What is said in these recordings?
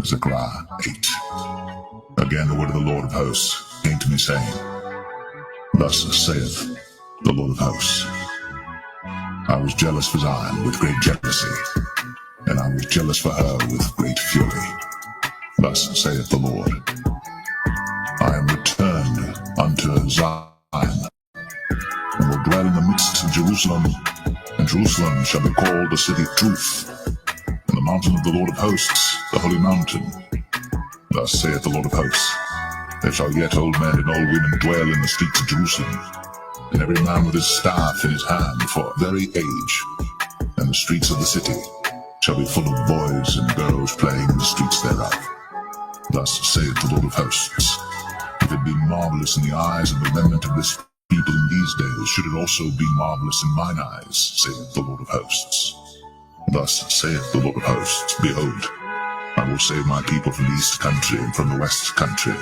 Zechariah 8. Again the word of the Lord of hosts came to me, saying, Thus saith the Lord of hosts, I was jealous for Zion with great jealousy, and I was jealous for her with great fury. Thus saith the Lord, I am returned unto Zion, and will dwell in the midst of Jerusalem, and Jerusalem shall be called the city of truth, and the mountain of the Lord of hosts, the holy mountain. Thus saith the Lord of hosts, there shall yet old men and old women dwell in the streets of Jerusalem, and every man with his staff in his hand for very age, and the streets of the city shall be full of boys and girls playing in the streets thereof. Thus saith the Lord of hosts, if it be marvelous in the eyes of the remnant of this people in these days, should it also be marvelous in mine eyes, saith the Lord of hosts. Thus saith the Lord of hosts, behold, I will save my people from the east country and from the west country.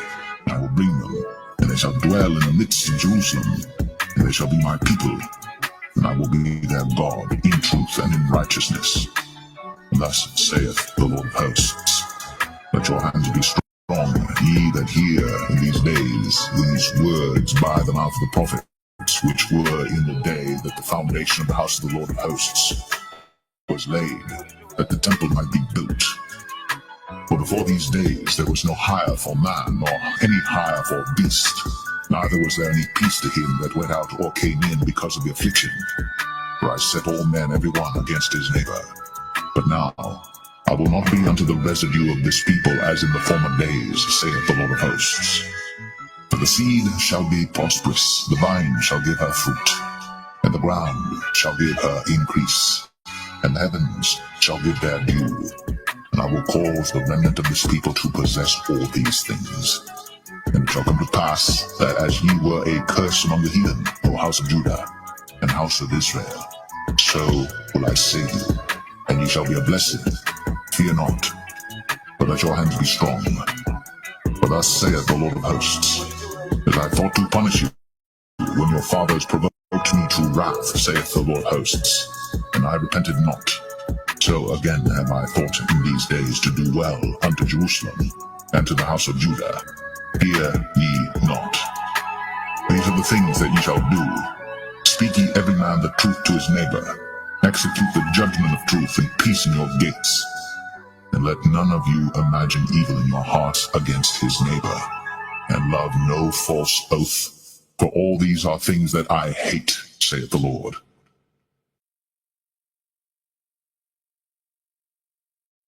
I will bring them, and they shall dwell in the midst of Jerusalem, and they shall be my people, and I will be their God in truth and in righteousness. Thus saith the Lord of hosts, let your hands be strong, ye that hear in these days these words by the mouth of the prophets, which were in the day that the foundation of the house of the Lord of hosts was laid, that the temple might be built. For before these days there was no hire for man, nor any hire for beast, neither was there any peace to him that went out or came in because of the affliction. For I set all men every one against his neighbor. But now I will not be unto the residue of this people as in the former days, saith the Lord of hosts. For the seed shall be prosperous, the vine shall give her fruit, and the ground shall give her increase, and the heavens shall give their dew. And I will cause the remnant of this people to possess all these things. And it shall come to pass that as ye were a curse among the heathen, O house of Judah, and house of Israel, so will I save you, and ye shall be a blessing. Fear not, but let your hands be strong. For thus saith the Lord of hosts, as I thought to punish you, when your fathers provoked me to wrath, saith the Lord of hosts, and I repented not. So again have I thought in these days to do well unto Jerusalem, and to the house of Judah. Fear ye not. These are the things that ye shall do. Speak ye every man the truth to his neighbor. Execute the judgment of truth and peace in your gates. And let none of you imagine evil in your hearts against his neighbor. And love no false oath. For all these are things that I hate, saith the Lord.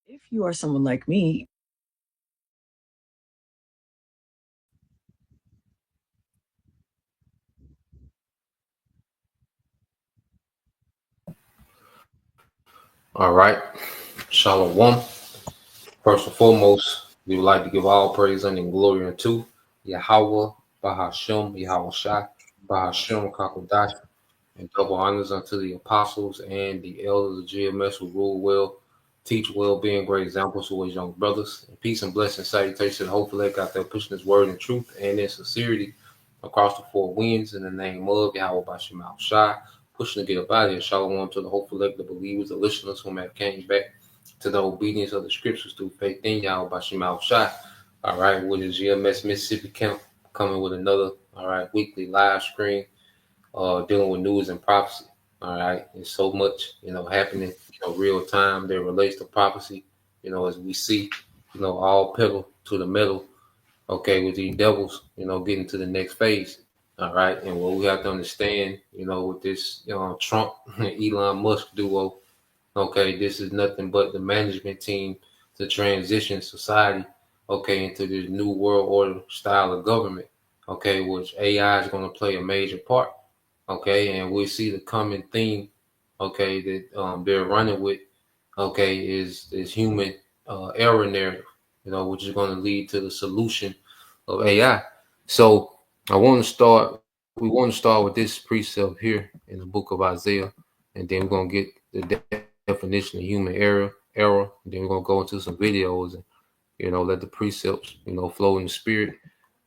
If you are someone like me, all right, Shalom. First and foremost, we would like to give all praise and glory unto Yahweh, Bahashem, Yahweh Shai, Bahashem, Kakodash, and double honors unto the apostles and the elders of GMS who rule well, teach well, being great examples to his young brothers. And peace and blessing, salutation, hopefully got there pushing his word in truth and in sincerity across the four winds in the name of Yahweh Bashem Al Shai, pushing to get up out of here. Shalom to the hopeful elect, the believers, the listeners who have came back to the obedience of the scriptures through faith in Yahweh Bashem Al Shai. All right, with the GMS Mississippi camp coming with another, all right, weekly live stream dealing with news and prophecy. All right, and so much, happening, real time that relates to prophecy, as we see, all pedal to the metal, okay, with these devils, getting to the next phase. All right, and what we have to understand, with this, Trump and Elon Musk duo, okay, this is nothing but the management team to transition society, okay, into this new world order style of government, okay, which AI is going to play a major part. Okay, and we see the common theme, okay, that they're running with, okay, is human error narrative, which is going to lead to the solution of AI. So we want to start with this precept here in the book of Isaiah, and then we're going to get the definition of human error, and then we're going to go into some videos and let the precepts, flow in the spirit,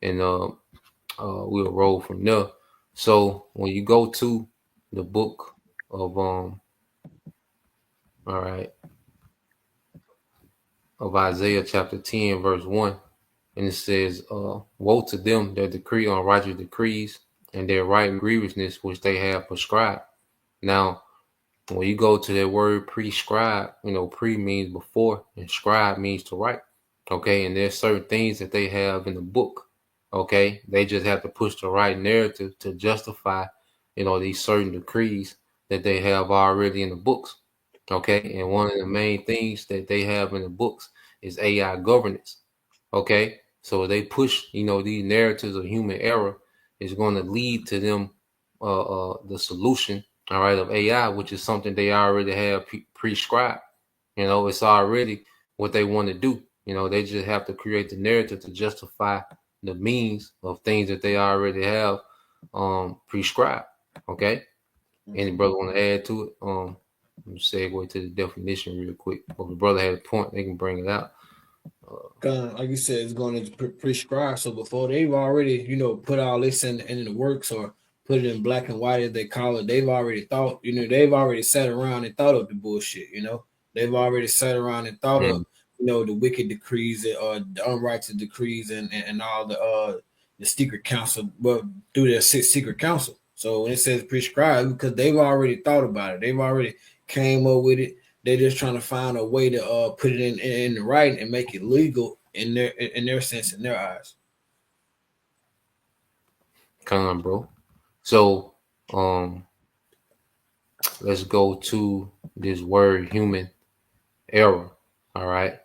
and we'll roll from there. So when you go to the book of all right, of Isaiah chapter 10, verse 1, and it says, woe to them that decree unrighteous decrees, and their right grievousness which they have prescribed. Now, when you go to that word prescribe, pre means before, and scribe means to write. Okay, and there's certain things that they have in the book. Okay, they just have to push the right narrative to justify, these certain decrees that they have already in the books. Okay, and one of the main things that they have in the books is AI governance. Okay, so they push, these narratives of human error is going to lead to them the solution, all right, of AI, which is something they already have prescribed. It's already what they want to do. They just have to create the narrative to justify the means of things that they already have prescribed. Okay. Any brother want to add to it? Segue to the definition real quick. If the brother had a point, they can bring it out. Like you said, it's going to prescribe. So before they've already, put all this in the works or put it in black and white as they call it, they've already thought, they've already sat around and thought of the bullshit, They've already sat around and thought of, the wicked decrees or the unrighteous decrees and all the secret council, but through their secret council. So when it says prescribe, because they've already thought about it, they've already came up with it. They're just trying to find a way to put it in the writing and make it legal in their sense, in their eyes. Come on, bro. So let's go to this word human error. All right.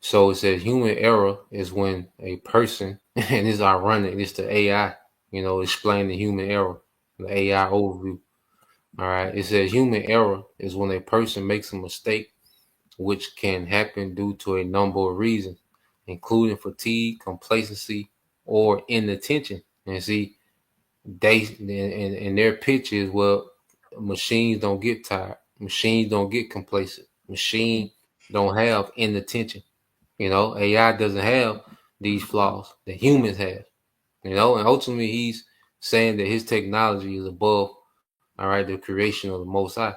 So it says human error is when a person, and it's ironic, it's the AI, explain the human error, the AI overview. All right. It says human error is when a person makes a mistake, which can happen due to a number of reasons, including fatigue, complacency, or inattention. And see, they and their pitch is, well, machines don't get tired, machines don't get complacent, machine don't have inattention. AI doesn't have these flaws that humans have. And ultimately he's saying that his technology is above, all right, the creation of the Most High.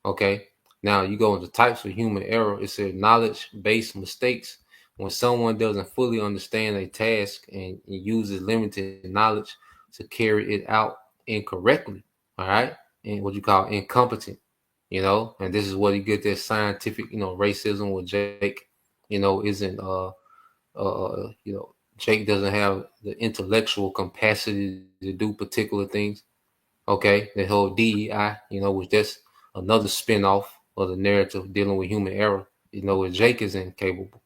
Okay. Now you go into types of human error. It says knowledge-based mistakes. When someone doesn't fully understand a task and uses limited knowledge to carry it out incorrectly, all right, and what you call incompetent, and this is what you get that scientific, racism with Jake, isn't Jake doesn't have the intellectual capacity to do particular things. Okay, the whole DEI, was just another spinoff of the narrative dealing with human error. Where Jake is incapable.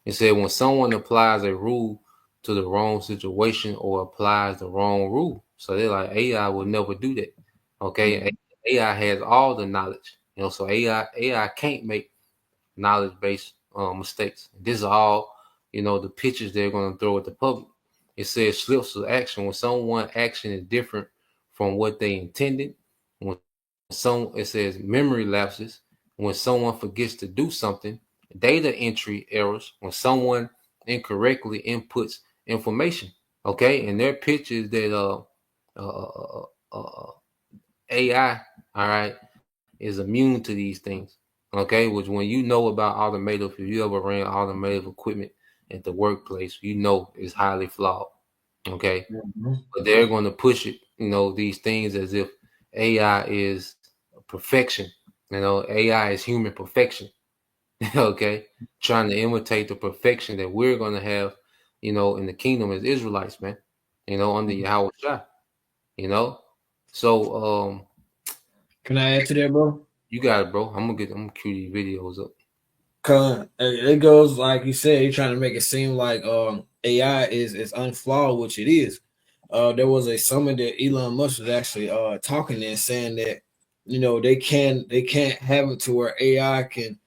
It said when someone applies a rule to the wrong situation or applies the wrong rule, so they're like, AI will never do that. Okay, AI has all the knowledge, so AI can't make knowledge-based mistakes. This is all, the pictures they're going to throw at the public. It says slips of action when someone action is different from what they intended. When it says memory lapses when someone forgets to do something. Data entry errors when someone incorrectly inputs information. Okay, and their pitch is that AI, all right, is immune to these things. Okay, which when you know about automotive, if you ever ran automotive equipment at the workplace, it's highly flawed. Okay, but they're going to push it, these things as if AI is perfection. AI is human perfection. Okay, trying to imitate the perfection that we're going to have, in the kingdom as Israelites, man. Under Yahweh Shah. So can I add to that, bro? You got it, bro. I'm gonna cue these videos up. It goes like you said. You're trying to make it seem like AI is unflawed, which it is. There was a summit that Elon Musk was actually talking and saying that they can't have it to where AI can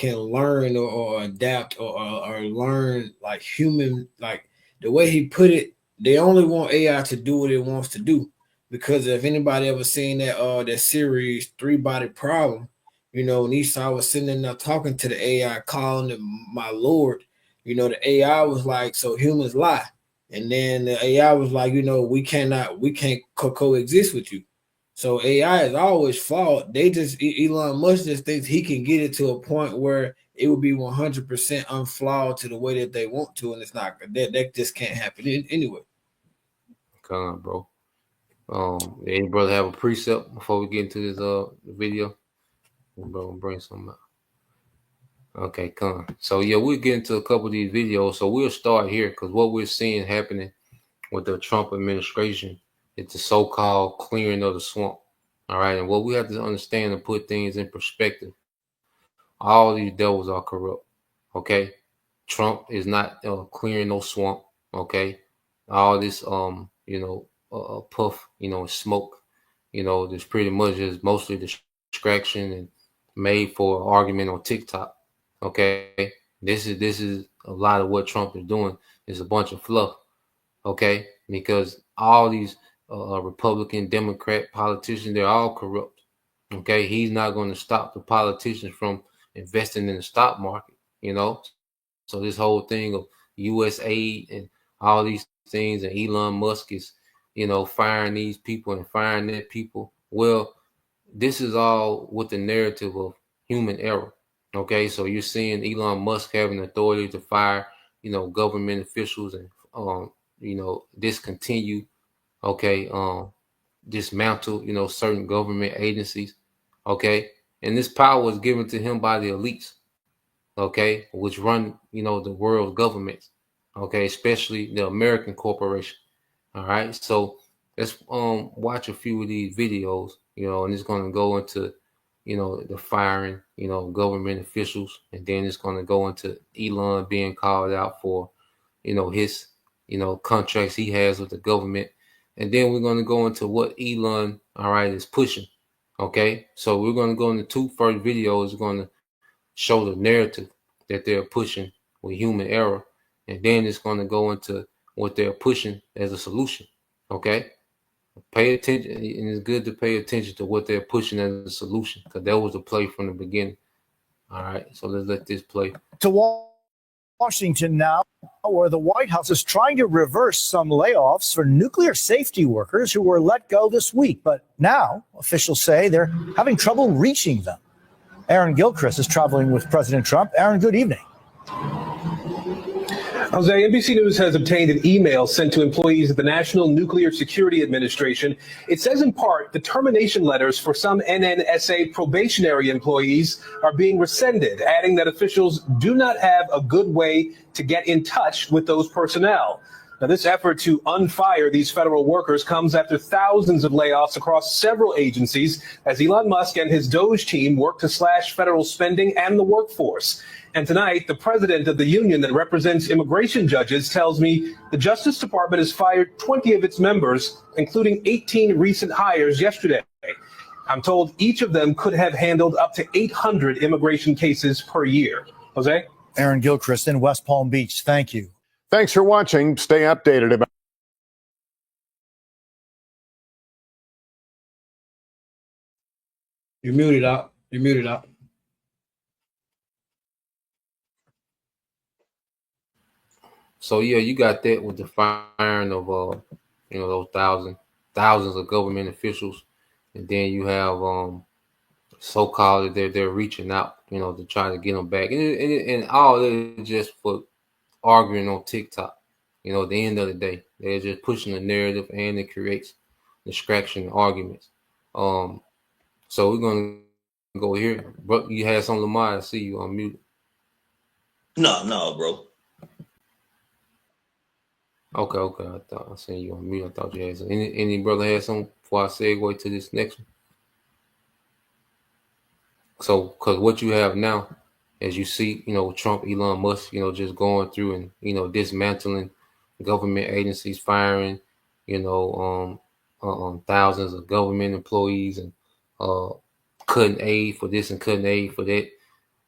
learn or adapt or learn like human, like the way he put it. They only want AI to do what it wants to do, because if anybody ever seen that series Three Body Problem, when Esau was sitting there talking to the AI, calling him my Lord, the AI was like, so humans lie. And then the AI was like, we can't coexist with you. So AI is always flawed. Elon Musk just thinks he can get it to a point where it would be 100% unflawed to the way that they want to, and it's not. That just can't happen anyway. Come on, bro. Any brother have a precept before we get into this video? Bro, bring something up. Okay, come on. So yeah, we'll get into a couple of these videos. So we'll start here because what we're seeing happening with the Trump administration is the so-called clearing of the swamp. All right, and what we have to understand and put things in perspective, all these devils are corrupt. Okay, Trump is not clearing no swamp. Okay, all this puff, smoke, there's pretty much is mostly distraction and made for argument on TikTok. Okay, this is a lot of what Trump is doing. Is a bunch of fluff. Okay, because all these Republican, Democrat politicians, they're all corrupt. Okay, he's not going to stop the politicians from investing in the stock market. So this whole thing of U.S. aid and all these things, and Elon Musk is, firing these people and firing that people. Well, this is all with the narrative of human error. Okay, so you're seeing Elon Musk having authority to fire, government officials and, discontinue, dismantle, certain government agencies. Okay, and this power is given to him by the elites. Okay, which run, the world's governments. Okay, especially the American corporation. All right, so let's watch a few of these videos, and it's going to go into, the firing, government officials, and then it's going to go into Elon being called out for, his, contracts he has with the government, and then we're going to go into what Elon, all right, is pushing. Okay, so we're going to go into two first videos, going to show the narrative that they're pushing with human error, and then it's going to go into what they're pushing as a solution. Okay, pay attention, and it's good to pay attention to what they're pushing as a solution, because that was the play from the beginning. All right, so let's let this play. To Washington now, where the White House is trying to reverse some layoffs for nuclear safety workers who were let go this week. But now officials say they're having trouble reaching them. Aaron Gilchrist is traveling with President Trump. Aaron, good evening. Jose, NBC News has obtained an email sent to employees of the National Nuclear Security Administration. It says in part the termination letters for some NNSA probationary employees are being rescinded, adding that officials do not have a good way to get in touch with those personnel. Now, this effort to unfire these federal workers comes after thousands of layoffs across several agencies as Elon Musk and his DOGE team work to slash federal spending and the workforce. And tonight, the president of the union that represents immigration judges tells me the Justice Department has fired 20 of its members, including 18 recent hires yesterday. I'm told each of them could have handled up to 800 immigration cases per year. Jose? Aaron Gilchrist in West Palm Beach. Thank you. Thanks for watching. Stay updated about. You're muted out. You're muted out. So yeah, you got that with the firing of those thousands of government officials, and then you have so-called they're reaching out, to try to get them back, and all that is just for arguing on TikTok. At the end of the day, they're just pushing the narrative, and it creates distraction arguments. So we're gonna go here, bro. You had some, Lamar. I see you on mute. No, bro. Okay. I thought I seen you on mute. I thought you had some. Any brother had something before I segue to this next one? So, because what you have now, as you see, Trump, Elon Musk, just going through and, dismantling government agencies, firing, thousands of government employees, and cutting aid for this and cutting aid for that,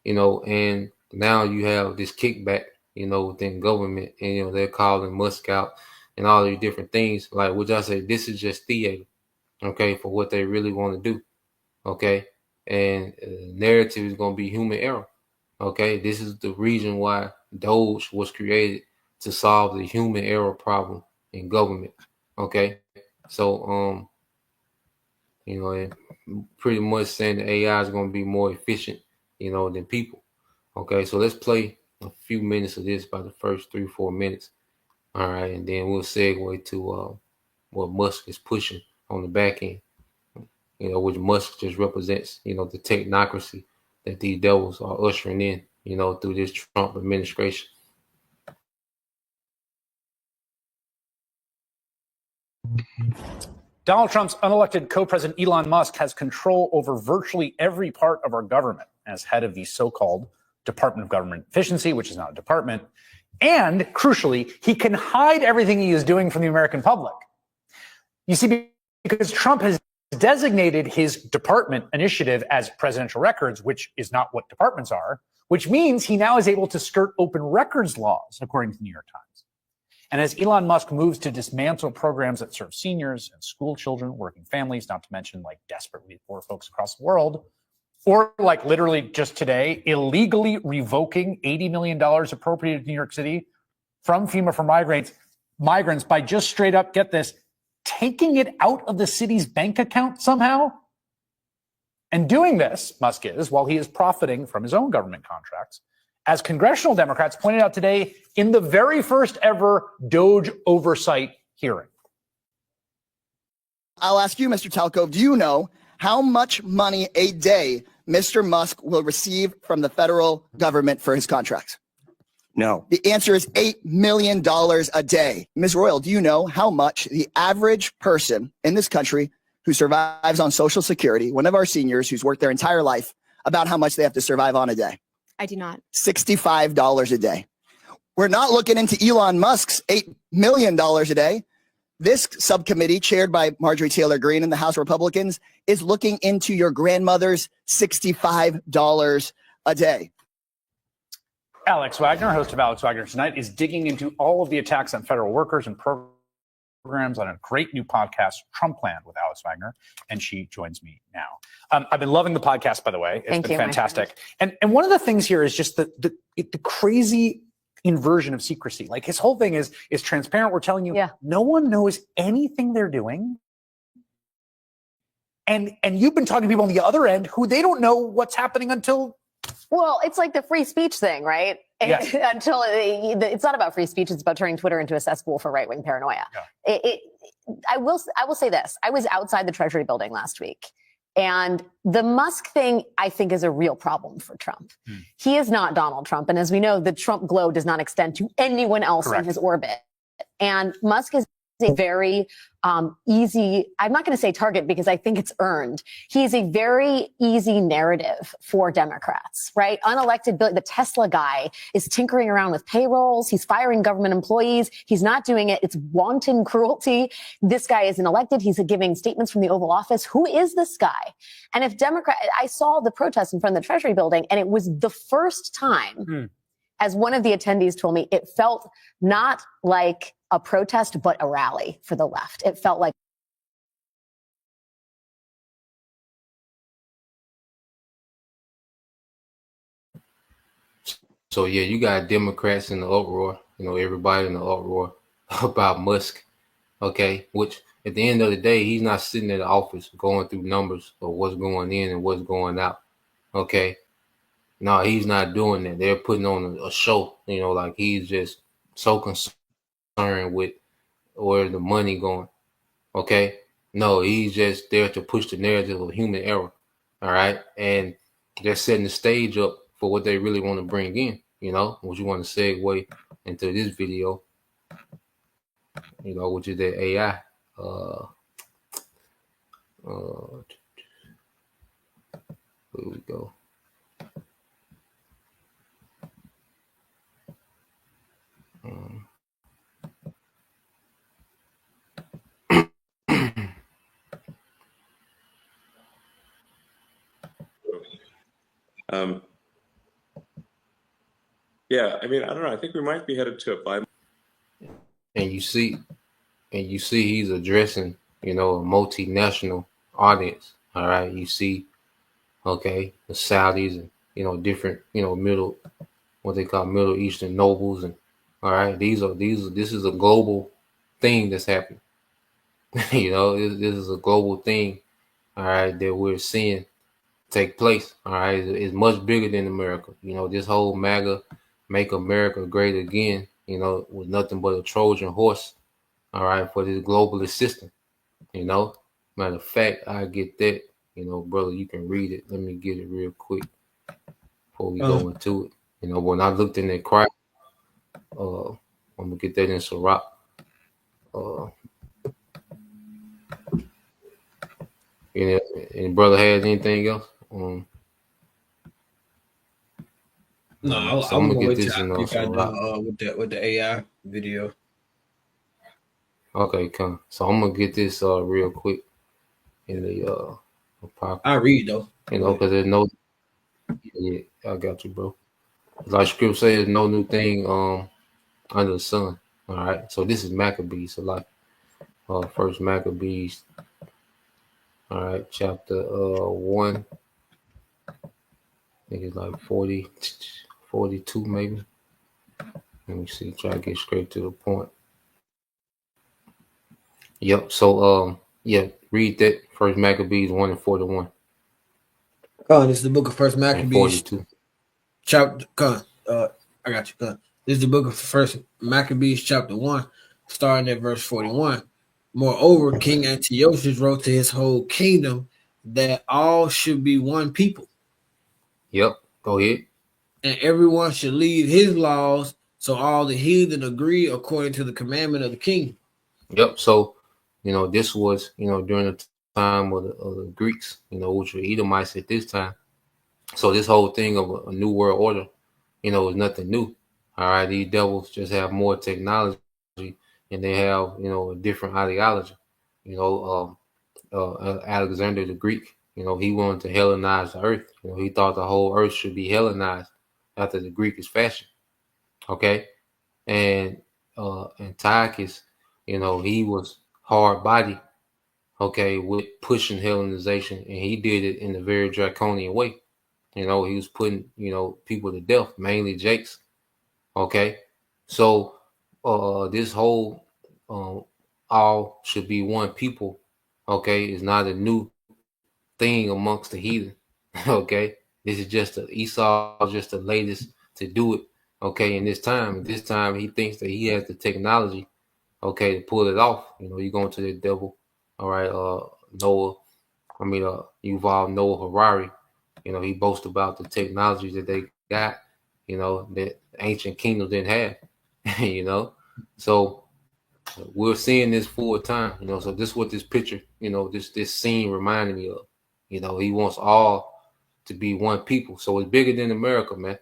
and now you have this kickback, within government, and, they're calling Musk out and all these different things. Like, which I say, this is just theater, okay, for what they really want to do, okay? And narrative is going to be human error, okay? This is the reason why, Doge was created to solve the human error problem in government. Okay, so it pretty much saying the AI is going to be more efficient, than people. Okay, so let's play a few minutes of this, by the first 3-4 minutes. All right, and then we'll segue to what Musk is pushing on the back end, which Musk just represents, the technocracy that these devils are ushering in, through this Trump administration. Donald Trump's unelected co-president Elon Musk has control over virtually every part of our government as head of the so-called Department of Government Efficiency, which is not a department. And crucially, he can hide everything he is doing from the American public. You see, because Trump has designated his department initiative as presidential records, which is not what departments are, which means he now is able to skirt open records laws, according to the New York Times. And as Elon Musk moves to dismantle programs that serve seniors and school children, working families, not to mention like desperately poor folks across the world, or like literally just today, illegally revoking $80 million appropriated to New York City from FEMA for migrants by just straight up, get this, taking it out of the city's bank account somehow. And doing this, Musk is, while he is profiting from his own government contracts, as congressional Democrats pointed out today in the very first ever Doge oversight hearing. I'll ask you, Mr. Talcove, do you know how much money a day Mr. Musk will receive from the federal government for his contracts? No. The answer is $8 million a day. Ms. Royal, do you know how much the average person in this country who survives on Social Security, one of our seniors who's worked their entire life, about how much they have to survive on a day? I do not. $65 a day. We're not looking into Elon Musk's $8 million a day. This subcommittee, chaired by Marjorie Taylor Greene and the House Republicans, is looking into your grandmother's $65 a day. Alex Wagner, host of Alex Wagner Tonight, is digging into all of the attacks on federal workers and programs on a great new podcast, Trumpland, with Alex Wagner, and she joins me now. I've been loving the podcast, by the way. It's been fantastic. And one of the things here is just the crazy inversion of secrecy. Like his whole thing is transparent. We're telling you, no one knows anything they're doing. And you've been talking to people on the other end who they don't know what's happening until. Well, it's like the free speech thing, right? Yes. Until it's not about free speech. It's about turning Twitter into a cesspool for right-wing paranoia. Yeah. I will say this. I was outside the Treasury building last week. And the Musk thing, I think, is a real problem for Trump. He is not Donald Trump. And as we know, the Trump glow does not extend to anyone else in his orbit. And Musk is a very easy, I'm not going to say target because I think it's earned. He's a very easy narrative for Democrats, right? Unelected, the Tesla guy is tinkering around with payrolls. He's firing government employees. He's not doing it. It's wanton cruelty. This guy isn't elected. He's giving statements from the Oval Office. Who is this guy? And if I saw the protest in front of the Treasury building, and it was the first time, as one of the attendees told me, it felt not like a protest, but a rally for the left. It felt like. So yeah, you got Democrats in the uproar, everybody in the uproar about Musk. Okay. Which at the end of the day, he's not sitting in the office going through numbers of what's going in and what's going out. Okay. No, he's not doing that. They're putting on a show, like he's just so concerned with where the money going. Okay. No, he's just there to push the narrative of human error. All right. And they're setting the stage up for what they really want to bring in, which you want to segue into this video, which is the AI. Here we go. Yeah, I mean, I don't know. I think we might be headed to a 5. And you see he's addressing, a multinational audience. All right. You see, okay, the Saudis and, different, middle what they call Middle Eastern nobles, and all right, this is a global thing that's happening. You know, this is a global thing, all right, that we're seeing take place. All right, it's much bigger than America. You know, this whole MAGA, Make America Great Again, you know, was nothing but a Trojan horse, all right, for this globalist system. You know, matter of fact, I get that. You know, brother, you can read it. Let me get it real quick before we go into it. You know, when I looked in that crack, I'm gonna get that in Sirach. And brother has anything else? No, So I'm I'm gonna gonna get wait this till in you got Sirach. done with the AI video. Okay, come. So I'm gonna get this real quick in the I read though. you know, because there's no. Yeah, I got you, bro. Like scripture says, no new thing under the sun. All right. So this is Maccabees. So like first Maccabees. All right, chapter 1. I think it's like 40, 42 maybe. Let me see. Try to get straight to the point. Yep. So yeah, read that first Maccabees 1 and 41. This is the book of First And Maccabees, 42. chapter. I got you. This is the book of First Maccabees, chapter 1, starting at verse 41. Moreover, King Antiochus wrote to his whole kingdom that all should be one people, Yep. Go ahead. and everyone should lead his laws, so all the heathen agree according to the commandment of the king. Yep. So, you know, this was, you know, during the time of the Greeks, you know, which were Edomites at this time. So this whole thing of a new world order, you know, is nothing new. All right. These devils just have more technology and they have, you know, a different ideology. You know, Alexander the Greek, you know, he wanted to Hellenize the earth. You know, he thought the whole earth should be Hellenized after the Greekish fashion. Okay. And Antiochus, you know, he was hard body, okay, with pushing Hellenization, and he did it in a very draconian way. You know, he was putting, you know, people to death, mainly Jakes. Okay. So this whole all should be one people, okay, is not a new thing amongst the heathen. Okay. This is just Esau, just the latest to do it. Okay, in this time he thinks that he has the technology, okay, to pull it off. You know, you going to the devil. All right, Yuval Noah Harari. You know, he boasts about the technology that they got, you know, that ancient kingdoms didn't have. You know, so we're seeing this full time. You know, so this is what this picture, you know, this scene reminded me of. You know, he wants all to be one people. So it's bigger than America, man.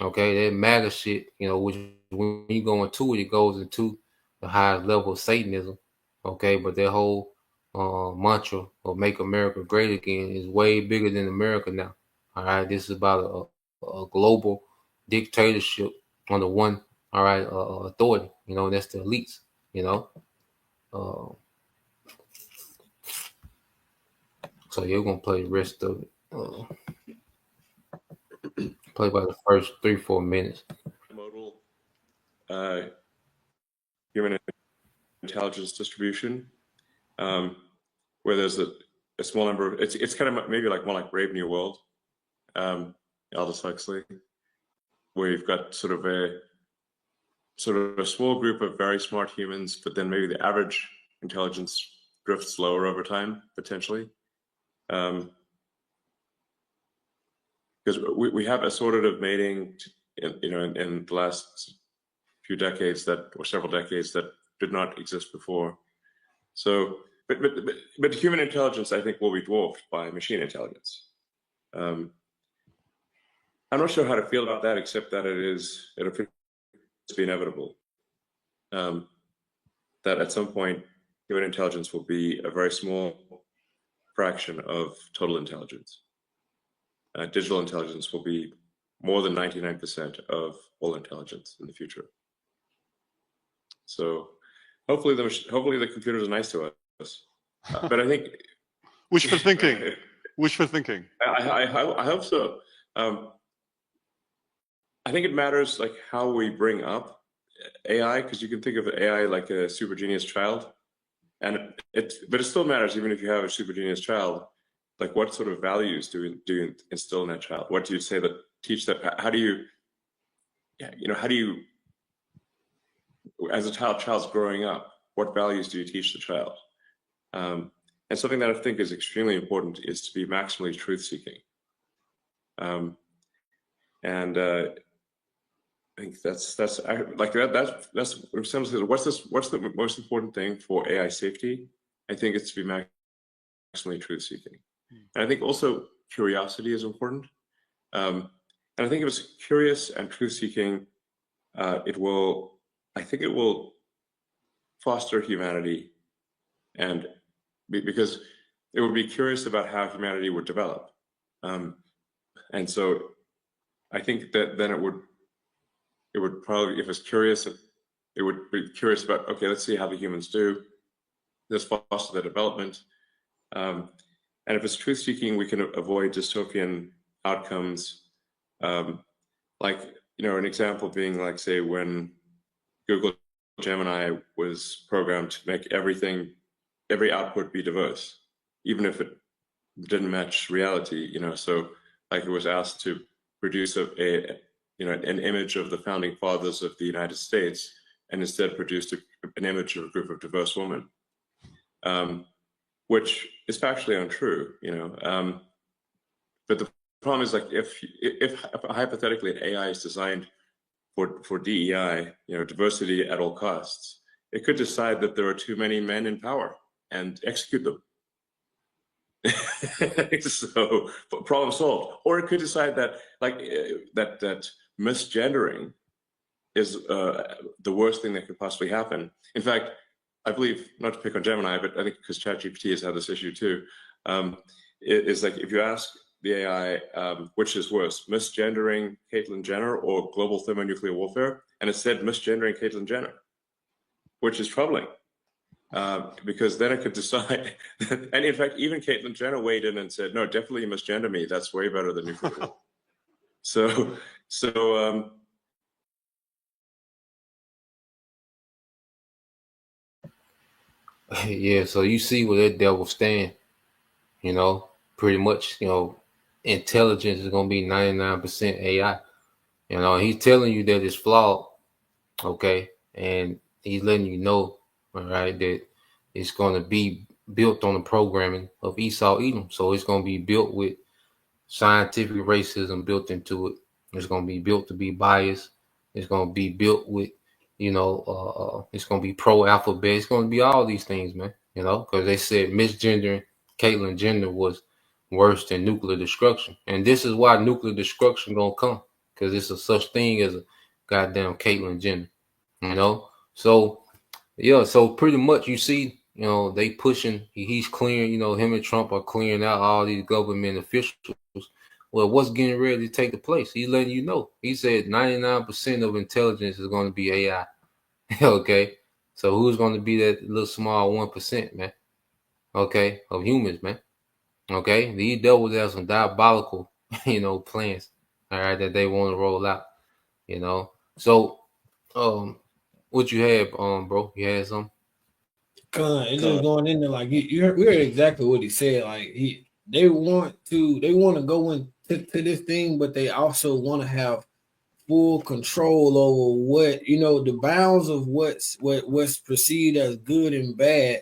Okay, that MAGA shit, you know, which when you go into it, it goes into the highest level of Satanism. Okay, but that whole mantra of "Make America Great Again" is way bigger than America now. All right, this is about a global dictatorship on the one, all right, authority. You know, that's the elites. You know, so you're gonna play the rest of it. Play by the first 3-4 minutes. Modal human intelligence distribution, where there's a small number of, it's kind of maybe like more like Brave New World, Aldous Huxley, where you've got sort of a small group of very smart humans, but then maybe the average intelligence drifts lower over time, potentially. Because we have a sort of mating, you know, in the last few decades or several decades that did not exist before. So, but human intelligence, I think, will be dwarfed by machine intelligence. I'm not sure how to feel about that, except that it appears to be inevitable. That at some point, human intelligence will be a very small fraction of total intelligence. Digital intelligence will be more than 99% of all intelligence in the future. So hopefully the computers are nice to us. But I think wishful thinking. Wishful thinking. I hope so. I think it matters like how we bring up AI, because you can think of AI like a super genius child, and but it still matters even if you have a super genius child. Like, what sort of values do you instill in that child? What do you say that teach that? How do you, how do you, as a child's growing up, what values do you teach the child? And something that I think is extremely important is to be maximally truth-seeking. And I think that's like that's what's the most important thing for AI safety? I think it's to be maximally truth-seeking, and I think also curiosity is important. And I think if it's curious and truth-seeking, it will foster humanity, and because it would be curious about how humanity would develop, and so I think that then it would probably, if it's curious, it would be curious about, okay, let's see how the humans do. Let's foster the development. And if it's truth-seeking, we can avoid dystopian outcomes. Like, an example being like, say, when Google Gemini was programmed to make every output be diverse, even if it didn't match reality, so like it was asked to produce an image of the founding fathers of the United States, and instead produced an image of a group of diverse women, which is factually untrue, but the problem is, like, if hypothetically an AI is designed for DEI, diversity at all costs, it could decide that there are too many men in power and execute them. So problem solved. Or it could decide that, like, that misgendering is the worst thing that could possibly happen. In fact, I believe, not to pick on Gemini, but I think because ChatGPT has had this issue too, it is like, if you ask the AI, which is worse, misgendering Caitlyn Jenner or global thermonuclear warfare, and it said misgendering Caitlyn Jenner, which is troubling. Because then it could decide, and in fact, even Caitlyn Jenner weighed in and said, no, definitely misgender me. That's way better than nuclear war. So yeah, so you see where that devil stand, pretty much, intelligence is going to be 99% AI. He's telling you that it's flawed, okay? And he's letting you know, all right, that it's going to be built on the programming of Esau Edom. So it's going to be built with scientific racism built into it. It's going to be built to be biased. It's going to be built with, it's going to be pro-alphabet. It's going to be all these things, man, because they said misgendering Caitlyn Jenner was worse than nuclear destruction. And this is why nuclear destruction going to come, because it's a such thing as a goddamn Caitlyn Jenner, So, yeah, so pretty much you see, they pushing, he's clearing, him and Trump are clearing out all these government officials. Well, what's getting ready to take the place? He's letting you know. He said 99% of intelligence is going to be AI. Okay. So who's going to be that little small 1%, man? Okay. Of humans, man. Okay. These devils have some diabolical, plans. All right. That they want to roll out, So, what you had, bro? You had something? It's just going in there like we heard exactly what he said. Like they want to go into this thing, but they also want to have full control over what the bounds of what's perceived as good and bad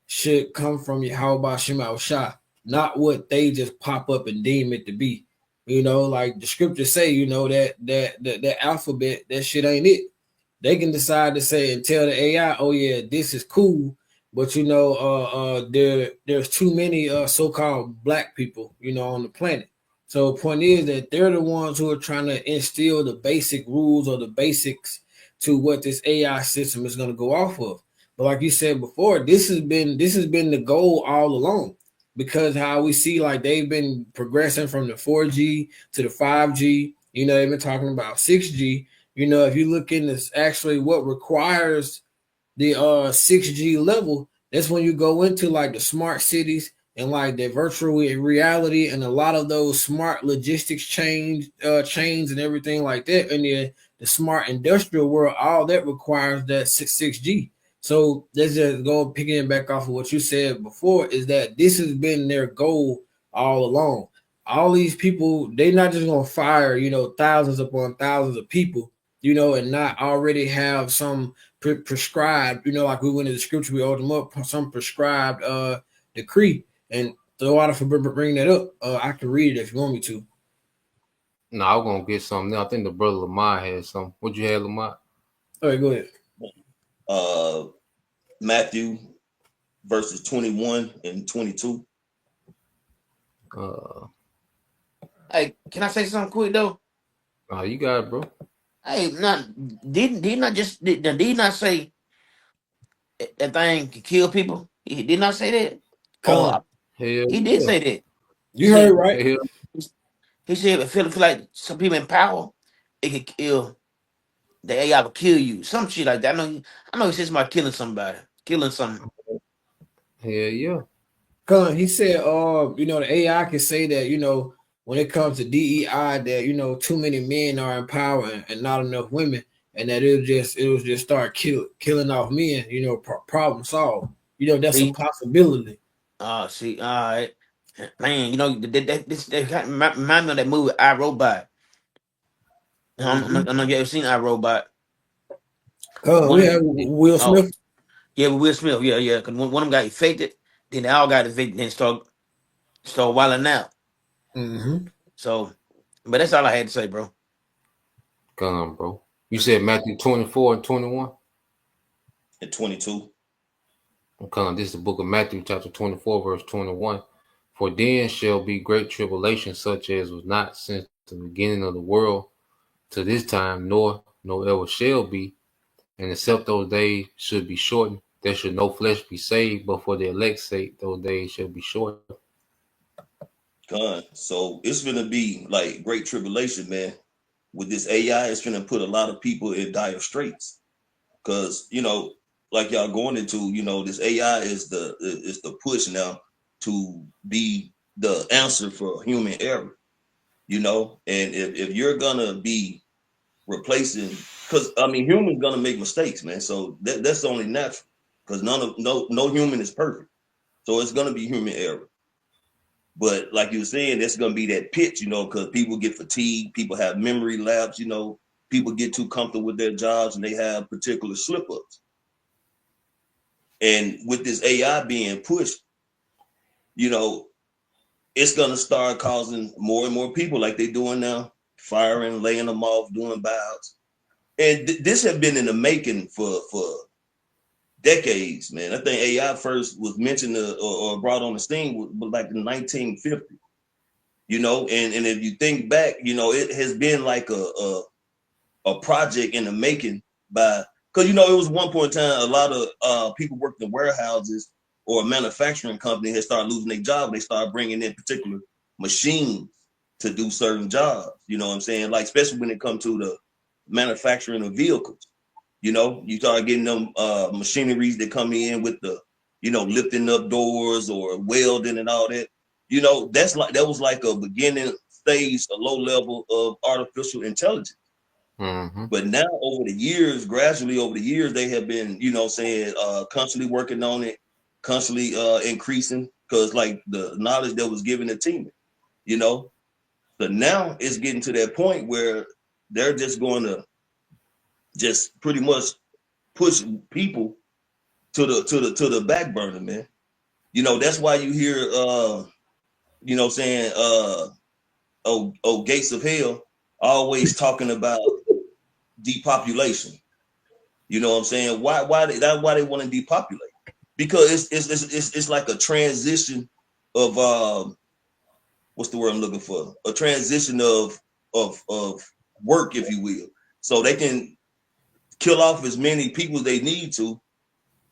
should come from Yahweh Shema Shah, not what they just pop up and deem it to be. Like the scriptures say, that alphabet, that shit ain't it. They can decide to say and tell the AI, oh yeah, this is cool, but there's too many so-called black people, on the planet. So the point is that they're the ones who are trying to instill the basic rules or the basics to what this AI system is going to go off of. But like you said before, this has been the goal all along, because how we see like they've been progressing from the 4G to the 5G. They've been talking about 6G. If you look into actually what requires the 6G level, that's when you go into like the smart cities, and like the virtual reality and a lot of those smart logistics chains and everything like that, and the smart industrial world, all that requires that 6G. So let's just go picking back off of what you said before, is that this has been their goal all along. All these people, they're not just gonna fire, thousands upon thousands of people, and not already have some prescribed, like we went in the scripture, we owed them up some prescribed decree. And so out for bringing that up, I can read it if you want me to. No, I'm gonna get something now. I think the brother Lamar had something. What'd you have, Lamar? All right, go ahead. Matthew verses 21 and 22. Hey, can I say something quick though? You got it, bro. Hey, did he not say that thing could kill people? He did not say that. He did say that. You heard right. He said, "If feel like some people in power, it could kill. The AI will kill you. Some shit like that. I know he says about killing somebody, killing something." Yeah. He said, the AI can say that, when it comes to DEI, that too many men are in power and not enough women, and that it will just start killing off men. Problem solved. That's a possibility. See, all right, man. This remind me of that movie I, Robot. I don't know if you ever seen I, Robot. We have Will Smith. Yeah, Will Smith. Yeah. Because one of them got infected, then they all got infected, then start wilding out. So, but that's all I had to say, bro. Come on, bro. You said Matthew 24 and 21? And 22. Come on, this is the book of Matthew, chapter 24, verse 21. For then shall be great tribulation, such as was not since the beginning of the world to this time, nor ever shall be. And except those days should be shortened, there should no flesh be saved, but for the elect's sake, those days shall be shortened. So it's gonna be like great tribulation, man. With this AI, it's gonna put a lot of people in dire straits. Cause like y'all going into, this AI is the push now to be the answer for human error. And if you're gonna be replacing, because humans gonna make mistakes, man. So that's only natural, because no human is perfect. So it's gonna be human error. But like you were saying, that's gonna be that pitch, because people get fatigued, people have memory lapse, people get too comfortable with their jobs and they have particular slip-ups. And with this AI being pushed, it's gonna start causing more and more people, like they're doing now, firing, laying them off, doing buyouts. And this has been in the making for decades, man. I think AI first was mentioned or brought on the scene like in 1950. And if you think back, it has been like a project in the making because it was one point in time, a lot of people worked in warehouses or a manufacturing company had started losing their job, and they started bringing in particular machines to do certain jobs. You know what I'm saying? Like, especially when it comes to the manufacturing of vehicles. You start getting them machineries that come in with the, lifting up doors or welding and all that. That was like a beginning stage, a low level of artificial intelligence. But now gradually over the years, they have been, constantly working on it, constantly increasing, because like the knowledge that was given to teaming, but now it's getting to that point where they're just going to just pretty much push people to the back burner, man. That's why you hear Gates of Hell always talking about depopulation. You know what I'm saying? Why they want to depopulate? Because it's like a transition of what's the word I'm looking for? A transition of work, if you will. So they can kill off as many people as they need to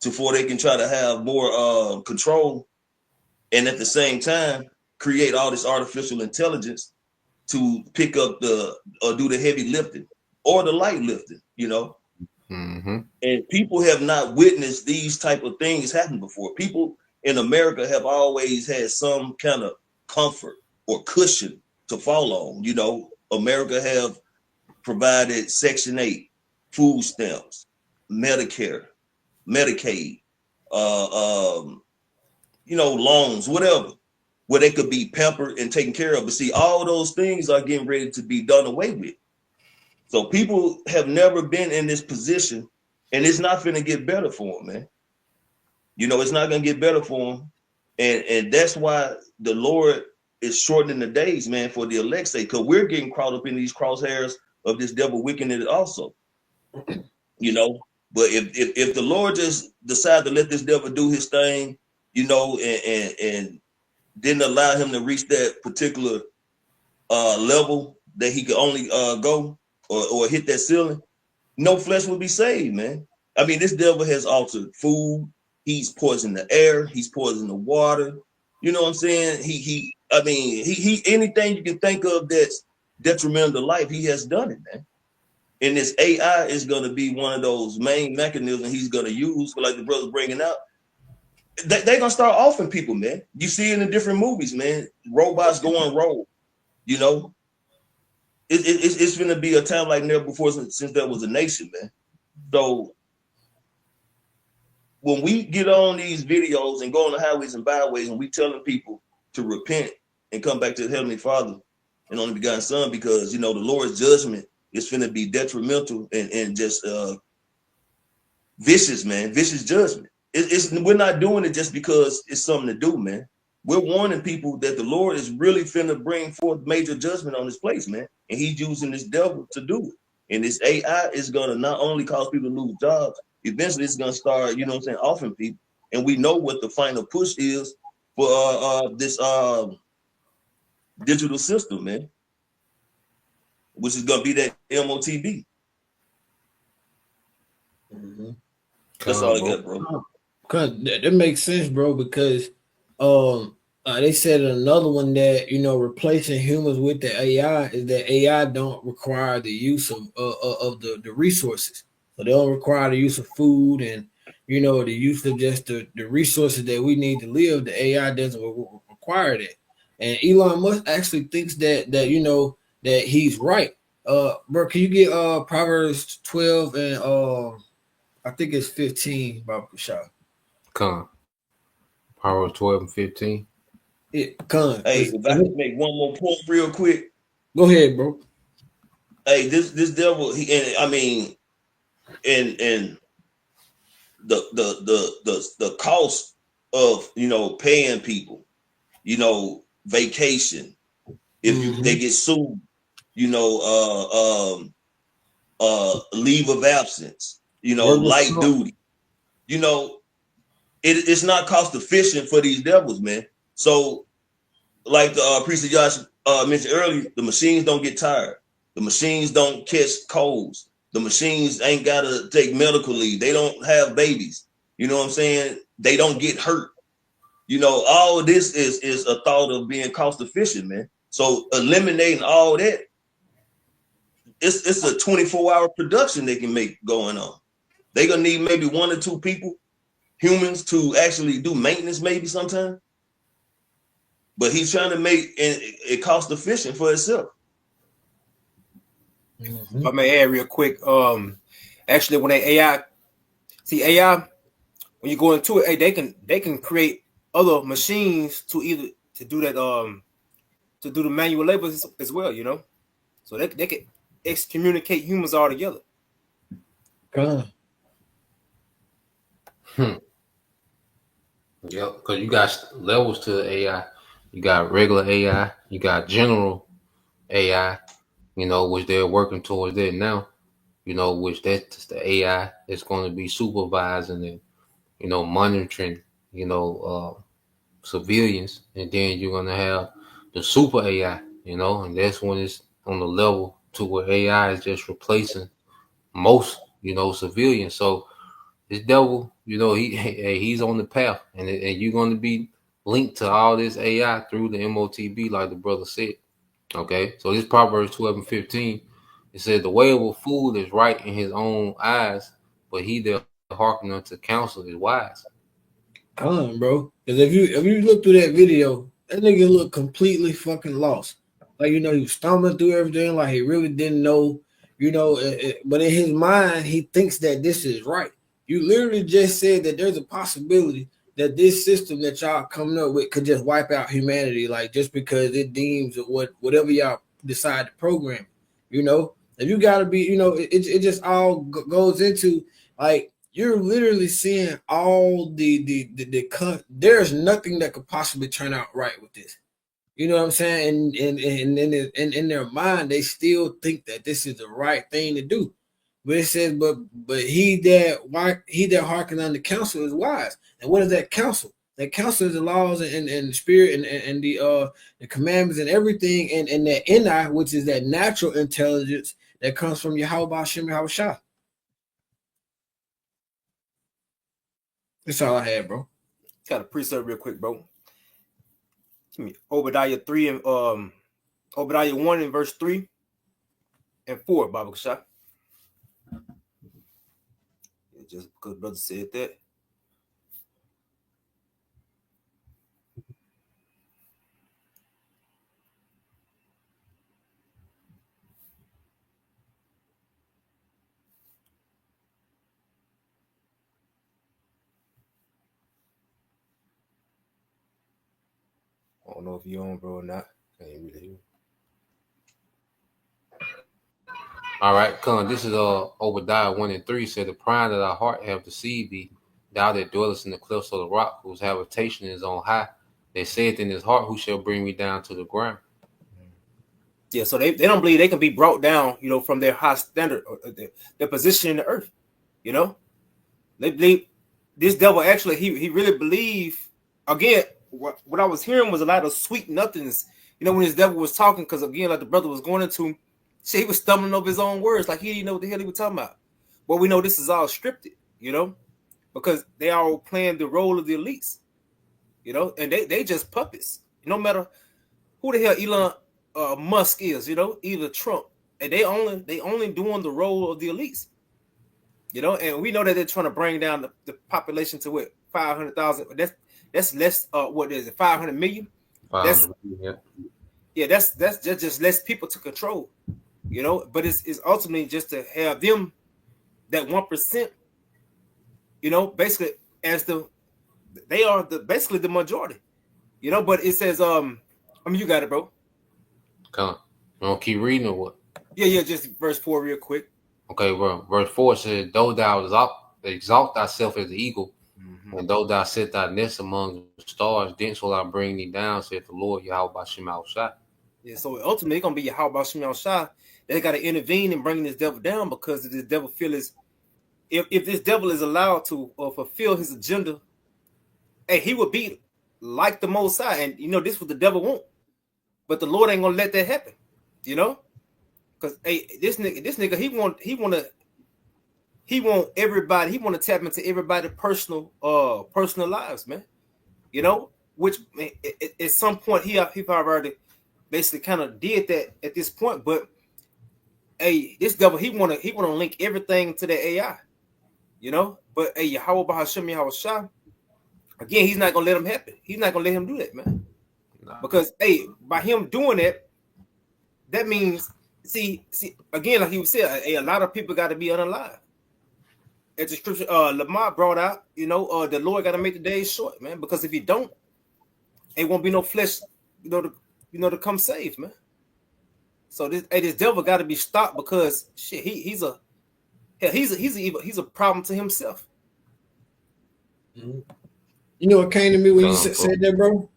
before they can try to have more control, and at the same time create all this artificial intelligence to pick up or do the heavy lifting or the light lifting, And people have not witnessed these type of things happen before. People in America have always had some kind of comfort or cushion to fall on. You know, America have provided Section 8, food stamps, Medicare, Medicaid, you know, loans, whatever, where they could be pampered and taken care of. But see, all those things are getting ready to be done away with. So people have never been in this position, and it's not going to get better for them, man. You know, it's not going to get better for them. And that's why the Lord is shortening the days, man, for the elect's sake, because we're getting caught up in these crosshairs of this devil wickedness also. You know, but if the Lord just decide to let this devil do his thing, you know, and didn't allow him to reach that particular level that he could only go or hit that ceiling, no flesh will be saved, man. I mean, this devil has altered food. He's poisoned the air. He's poisoned the water. You know what I'm saying? He anything you can think of that's detrimental to life, he has done it, man. And this AI is going to be one of those main mechanisms he's going to use, like the brother's bringing out. They're going to start offing people, man. You see it in different movies, man. Robots going rogue, you know. It's going to be a time like never before since there was a nation, man. So when we get on these videos and go on the highways and byways and we telling people to repent and come back to the Heavenly Father and only begotten Son, because, you know, the Lord's judgment is going to be detrimental and just vicious, man, vicious judgment. We're not doing it just because it's something to do, man. We're warning people that the Lord is really finna bring forth major judgment on this place, man. And he's using this devil to do it. And this AI is going to not only cause people to lose jobs, eventually it's going to start, you know what I'm saying, offering people. And we know what the final push is for this digital system, man, which is going to be that MOTB. Mm-hmm. That's all I got, bro. That makes sense, bro, because they said another one that, you know, replacing humans with the AI is that AI don't require the use of the resources. So they don't require the use of food and, you know, the use of just the resources that we need to live. The AI doesn't require that. And Elon Musk actually thinks that you know, that he's right. Bro, can you get Proverbs 12 and I think it's 15, Bob Kashah? Con. Proverbs 12 and 15. Yeah, con. Hey, if I can make one more point real quick. Go ahead, bro. Hey, this devil, and the cost of, you know, paying people, you know, vacation, if they get sued, you know, leave of absence, you know, light duty, you know, it's not cost efficient for these devils, man. So like the priest Josh mentioned earlier, the machines don't get tired. The machines don't catch colds. The machines ain't got to take medical leave. They don't have babies. You know what I'm saying? They don't get hurt. You know, all of this is a thought of being cost efficient, man. So eliminating all that, it's a 24-hour production they can make going on. They're going to need maybe 1 or 2 people, humans, to actually do maintenance maybe sometime. But he's trying to make it cost efficient for itself. If I may add real quick, actually when AI, when you go into it, hey, they can create other machines to do that, to do the manual labor as well, you know, so they can excommunicate humans altogether. Yeah, because you got levels to the AI. You got regular AI, you got general AI, you know, which they're working towards that now, you know, which that's the AI that's going to be supervising and, you know, monitoring, you know, civilians. And then you're going to have the super AI, you know, and that's when it's on the level to where AI is just replacing most, you know, civilians. So this devil, you know, he's on the path, and you're going to be linked to all this AI through the MOTB, like the brother said. Okay, so this Proverbs 12 and 15, it says, the way of a fool is right in his own eyes, but he that hearkeneth unto counsel is wise. Come, bro. Because if you look through that video, that nigga look completely fucking lost. Like, you know, he was stumbling through everything, like he really didn't know, you know, but in his mind, he thinks that this is right. You literally just said that there's a possibility that this system that y'all coming up with could just wipe out humanity, like just because it deems whatever y'all decide to program. You know, if you gotta be, you know, it just all goes into like you're literally seeing all the there's nothing that could possibly turn out right with this. You know what I'm saying? And in their mind, they still think that this is the right thing to do. But it says, but he that hearken unto counsel is wise. And what is that counsel? That counsel is the laws and the spirit and the commandments and everything and that inai, which is that natural intelligence that comes from Yahweh Hashem Yahweh Shah. That's all I had, bro. Got a precept real quick, bro. Give me Obadiah 3 and Obadiah 1 and verse 3 and 4, Baba Shah. Just because brother said that. I don't know if you're on, bro, or not. Can't really hear. All right, come. This is Obadiah 1 and 3 said, the pride of thy heart have deceived thee, thou that dwellest in the cliffs of the rock, whose habitation is on high. They saith in his heart, who shall bring me down to the ground? Yeah, so they don't believe they can be brought down, you know, from their high standard or their position in the earth. You know, they believe this devil actually he really believed. Again, what I was hearing was a lot of sweet nothings. You know, when this devil was talking, because again, like the brother was going into. See, he was stumbling over his own words, like he didn't know what the hell he was talking about. Well, we know this is all scripted, you know, because they all playing the role of the elites, you know, and they just puppets. No matter who the hell Elon Musk is, you know, either Trump, and they only doing the role of the elites, you know, and we know that they're trying to bring down the population to what 500,000. That's less. What is it? 500 million. That's just less people to control. You know, but it's ultimately just to have them, that 1%, you know, basically as they are basically the majority, you know. But it says, I mean, you got it, bro. Come on, you want to keep reading or what? Yeah, just verse 4 real quick. Okay, well, verse 4 says, though thou exalt thyself as the eagle, and though thou set thy nest among the stars, thence will I bring thee down, saith the Lord Yahweh Bashem Shah. Yeah, so ultimately it's gonna be Yahweh Bashem Shah. They got to intervene and bring this devil down, because if this devil if this devil is allowed to fulfill his agenda, hey, he would be like the Most High, and you know this is what the devil want, but the Lord ain't gonna let that happen, you know, because hey, this nigga, he want everybody, he want to tap into everybody's personal lives, man, you know, which at some point he already basically kind of did that at this point, but. Hey, this devil, he wanna link everything to the AI, you know. But hey, Yahweh Bahashem Yahweh Shah, again, he's not gonna let him happen. He's not gonna let him do that, man. Because hey, by him doing that, that means see again, like he said, a lot of people got to be unalive. As the scripture Lamar brought out, you know, the Lord got to make the days short, man. Because if he don't, it won't be no flesh, to come save, man. So this devil got to be stopped, because shit, he's a problem to himself. You know what came to me when you said that, bro?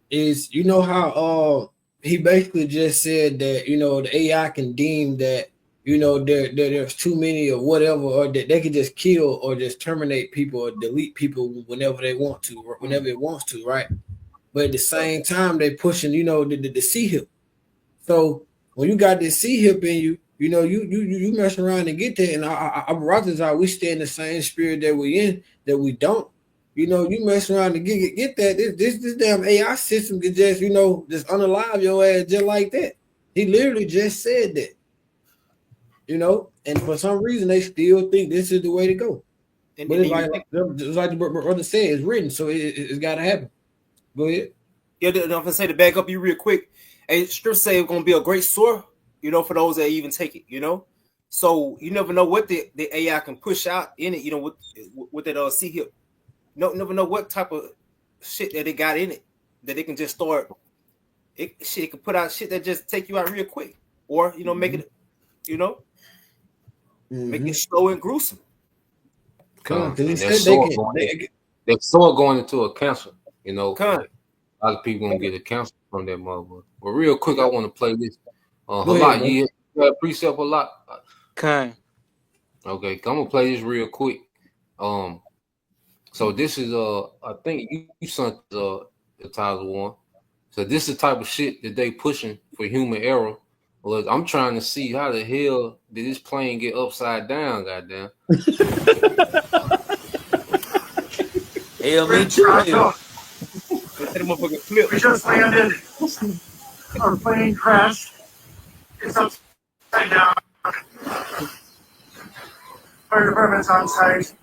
Is you know how he basically just said that, you know, the AI can deem that, you know, there's too many or whatever, or that they can just kill or just terminate people or delete people whenever they want to, or whenever it wants to, right? But at the same time, they pushing, you know, the C hip. So when you got this C hip in you, you know, you mess around and get that. And our brothers are, we stay in the same spirit that we in, that we don't. You know, you mess around and get that. This damn AI system could just, you know, just unalive your ass just like that. He literally just said that. You know, and for some reason they still think this is the way to go. And But then it's you like, just like the brother said, it's written, so it's got to happen. Go ahead. Yeah, I'm gonna say to back up you real quick. And scripture say it's gonna be a great sword, you know, for those that even take it, you know. So you never know what the AI can push out in it, you know, with that see here. Never know what type of shit that they got in it that they can just start. It can put out shit that just take you out real quick, or you know, make it, you know, make it slow and gruesome. And that sword going into a cancer, you know. A lot of people gonna get a cancer from that motherfucker. But real quick, I want to play this. Halak, you have precept Halak? Okay, I'm gonna play this real quick. So this is I think you sent the title one. So this is the type of shit that they pushing for human error. Well, I'm trying to see how the hell did this plane get upside down, goddamn. Hell, me too. We just landed. Our plane crashed. It's upside down. Fire department's on site.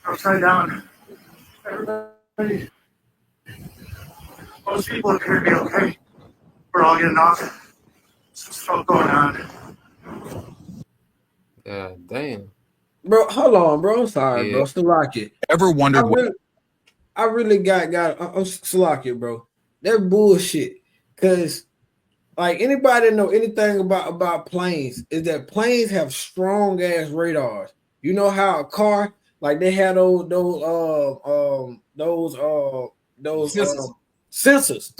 Upside down. Everybody. Most people appear to be okay. We're all getting off. Some stuff going on. Yeah, damn. Bro, hold on, bro. I'm sorry, bro. Salaki. Ever wondered I really got I'm Salaki, bro. That's bullshit. Cause like anybody that know anything about planes is that planes have strong ass radars. You know how a car, like they have those sensors,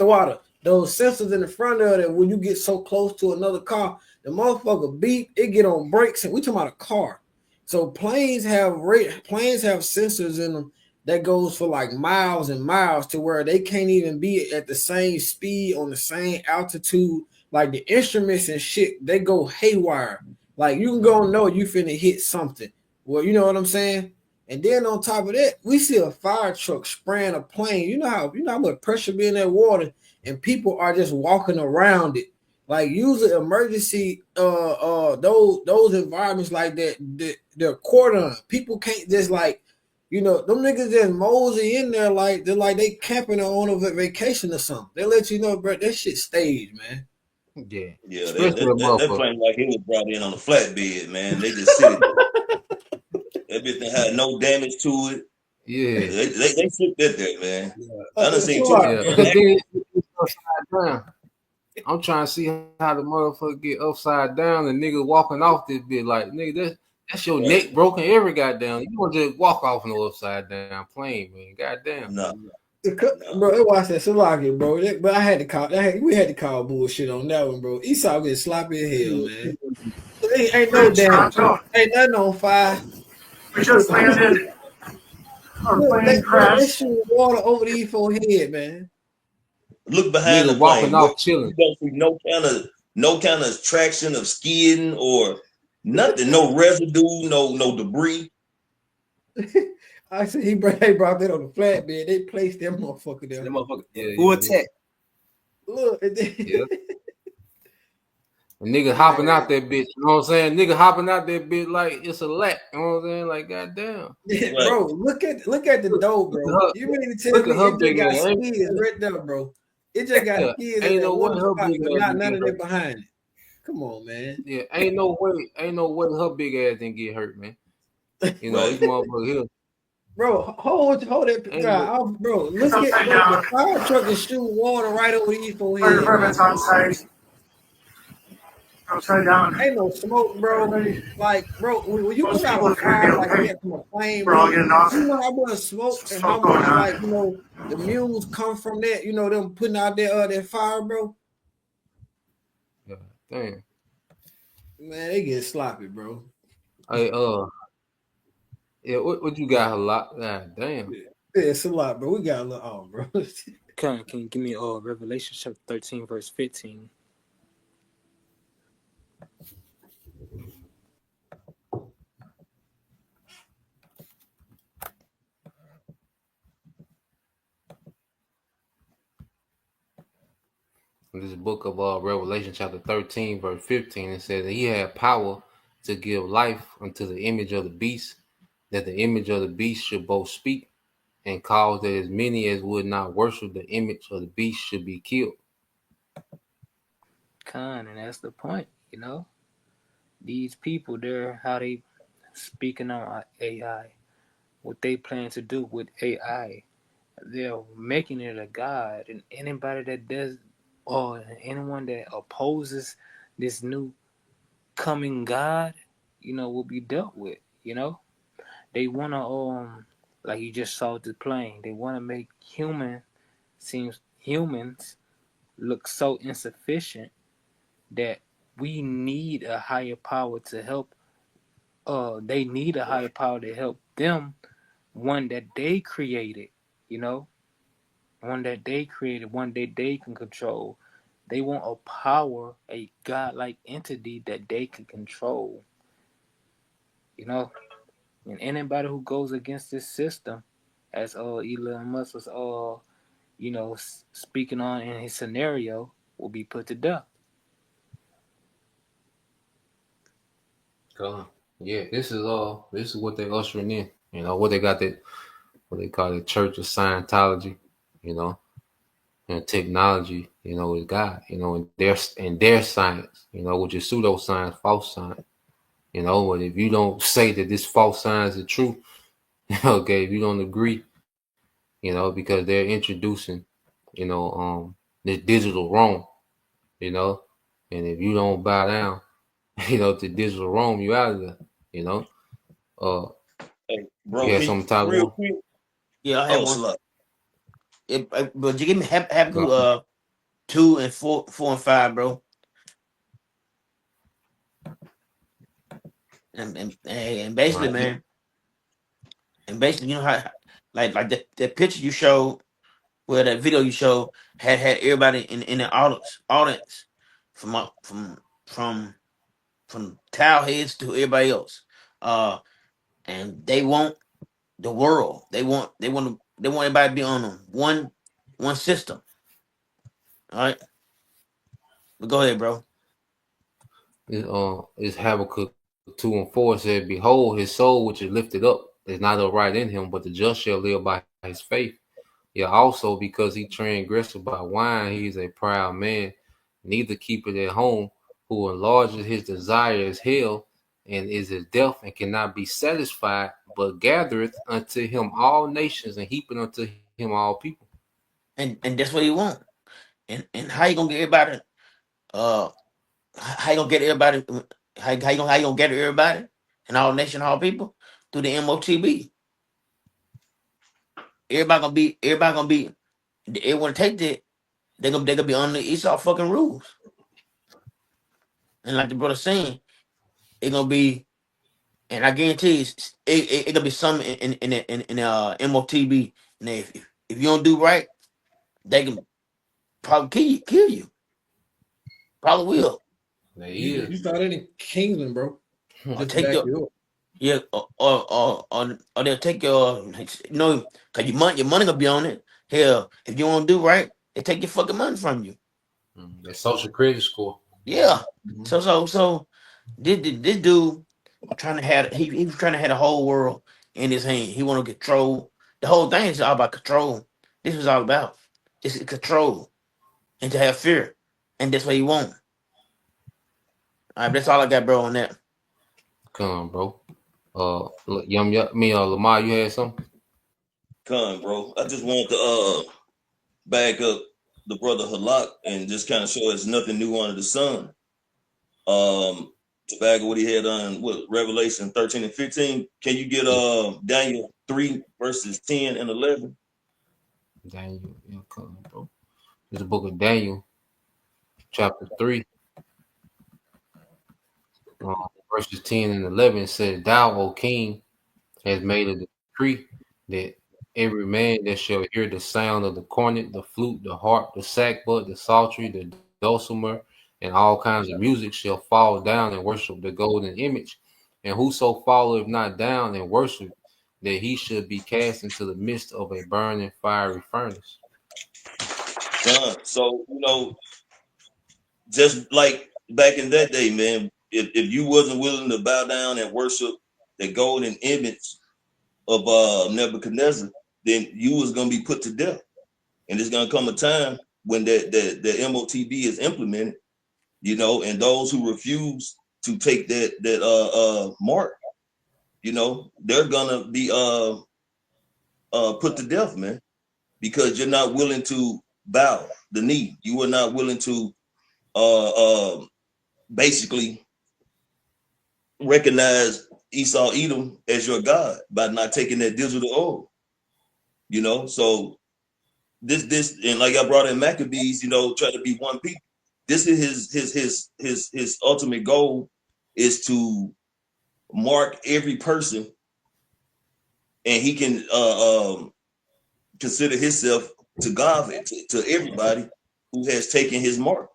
those sensors in the front of it. When you get so close to another car, the motherfucker beep, it get on brakes, and we talking about a car. So planes have sensors in them that goes for like miles and miles to where they can't even be at the same speed on the same altitude. Like the instruments and shit, they go haywire. Like you can go and know you finna hit something. Well, you know what I'm saying? And then on top of that, we see a fire truck spraying a plane. You know how much pressure be in that water, and people are just walking around it. Like use an emergency those environments like that, they're cordon. People can't just like, you know, them niggas just mosey in there like they camping on a vacation or something. They let you know, bro, that shit staged, man. Yeah. Yeah, that plane like it was brought in on a flatbed, man. They just sit it. Everything had no damage to it. Yeah. They sit that there, man. I done seen too. I'm trying to see how the motherfucker get upside down and nigga walking off this bit like nigga that's your neck broken every goddamn. You don't just walk off no upside down plane, man. Goddamn. No. Bro, watch that Salaki, bro. But I had to call. We had to call bullshit on that one, bro. Esau getting sloppy as hell, man. Ain't no damn. Ain't nothing on fire. We just landed. Our plane crashed. They shoot water over the E4 head, man. Look behind the walking plane. off chilling. You don't see no kind of traction of skidding or nothing. No residue, no debris. I said they brought that on the flatbed. They placed them motherfucker there. Full tech. Look, yeah. A nigga hopping out that bitch, you know what I'm saying? Nigga hopping out that bitch like it's a lack, you know what I'm saying? Like goddamn. Bro, look at the door, bro. You mean to tell me it just got skids right there, bro? It just got skids. Ain't no way her big ass not none of that behind it. Come on, man. Yeah, ain't no way her big ass didn't get hurt, man. You know, this motherfucker here. Bro, hold that guy. Bro, look at the fire truck is shooting water right over the E4 head. Fire department's on site. Upside down. Ain't no smoke, bro. Like, bro, when you put out a fire like that from a plane, we're all getting off. You know how much smoke and how much, like, you know, the mules come from that, you know, them putting out that fire, bro. Yeah, damn. Man, they get sloppy, bro. Hey, yeah, what you got a lot? God damn. Yeah, it's a lot, bro. We got a lot on, bro. Can you give me Revelation chapter 13, verse 15? This is book of Revelation chapter 13, verse 15. It says that he had power to give life unto the image of the beast that the image of the beast should both speak and cause that as many as would not worship the image of the beast should be killed. And that's the point, you know. These people, they're how they speaking on AI, what they plan to do with AI. They're making it a god, and anybody that does, or anyone that opposes this new coming god, you know, will be dealt with. You know, they wanna like you just saw the plane. They wanna make humans look so insufficient that we need a higher power to help. They need a higher power to help them, one that they created, you know, one that they created, one that they can control. They want a power, a godlike entity that they can control, you know. And anybody who goes against this system, as Elon Musk was you know, speaking on in his scenario, will be put to death. Yeah, this is what they're ushering in. You know, what they got that, what they call the Church of Scientology, you know, and technology, you know, is God, you know, and their science, you know, which is pseudoscience, false science. You know, but if you don't say that this false science is true, okay, if you don't agree, you know, because they're introducing, you know, this digital Rome, you know, and if you don't bow down, you know, to digital Rome, you out of there, you know. Hey, bro, you had can some you, time real on? quick? Yeah, I have Oh, one. slut. But you give me Habakkuk 2 and 4 and 5, bro. And basically, Right. man, and basically, you know how like that picture you showed, where that video you showed had everybody in the audience from towel heads to everybody else. And they want the world. They want everybody to be on one system. All right. But go ahead, bro. It's Habakkuk 2 and 4 said, "Behold, his soul which is lifted up is not upright in him, but the just shall live by his faith. Yeah, also because he transgressed by wine, he is a proud man, neither keepeth at home, who enlarges his desire as hell, and is as deaf and cannot be satisfied, but gathereth unto him all nations and heaping unto him all people." And that's what he want. And how you gonna get everybody? How you gonna get everybody? How you gonna get everybody and all nation, all people through the MOTB? Everybody gonna be. They want to take that. They gonna be on the Esau fucking rules. And like the brother saying, it gonna be. And I guarantee you, it gonna be some in MOTB. And if you don't do right, they can probably kill you. Probably will. You thought any Kingsman, bro? Or take your, yeah, or they'll take your, you know, cause your money gonna be on it. Hell, if you don't do right, they take your fucking money from you. Their social credit score. Yeah. So this dude trying to have he was trying to have the whole world in his hand. He want to control. The whole thing is all about control. This was all about. It's control and to have fear, and that's what he want. All right, that's all I got, bro, on that. Come on, bro. Lamar, you had something? Bro. I just wanted to back up the brother Halak and just kind of show it's nothing new under the sun. To back up what he had on Revelation 13 and 15. Can you get Daniel 3 verses 10 and 11? Daniel, yeah, come on, bro. It's the book of Daniel, chapter 3. Verses 10 and 11 said, "Thou, O king, has made a decree that every man that shall hear the sound of the cornet, the flute, the harp, the sackbut, the psaltery, the dulcimer, and all kinds of music shall fall down and worship the golden image. And whoso falleth not down and worship, that he should be cast into the midst of a burning fiery furnace." So, you know, just like back in that day, man, if you wasn't willing to bow down and worship the golden image, Nebuchadnezzar, then you was gonna be put to death. And there's gonna come a time when the MOTB is implemented, you know, and those who refuse to take that mark, you know, they're gonna be put to death, man, because you're not willing to bow the knee. You were not willing to basically recognize Esau Edom as your God by not taking that digital oath. You know, so this and like I brought in Maccabees, you know, try to be one people. This is his ultimate goal is to mark every person, and he can consider himself to God, to everybody who has taken his mark.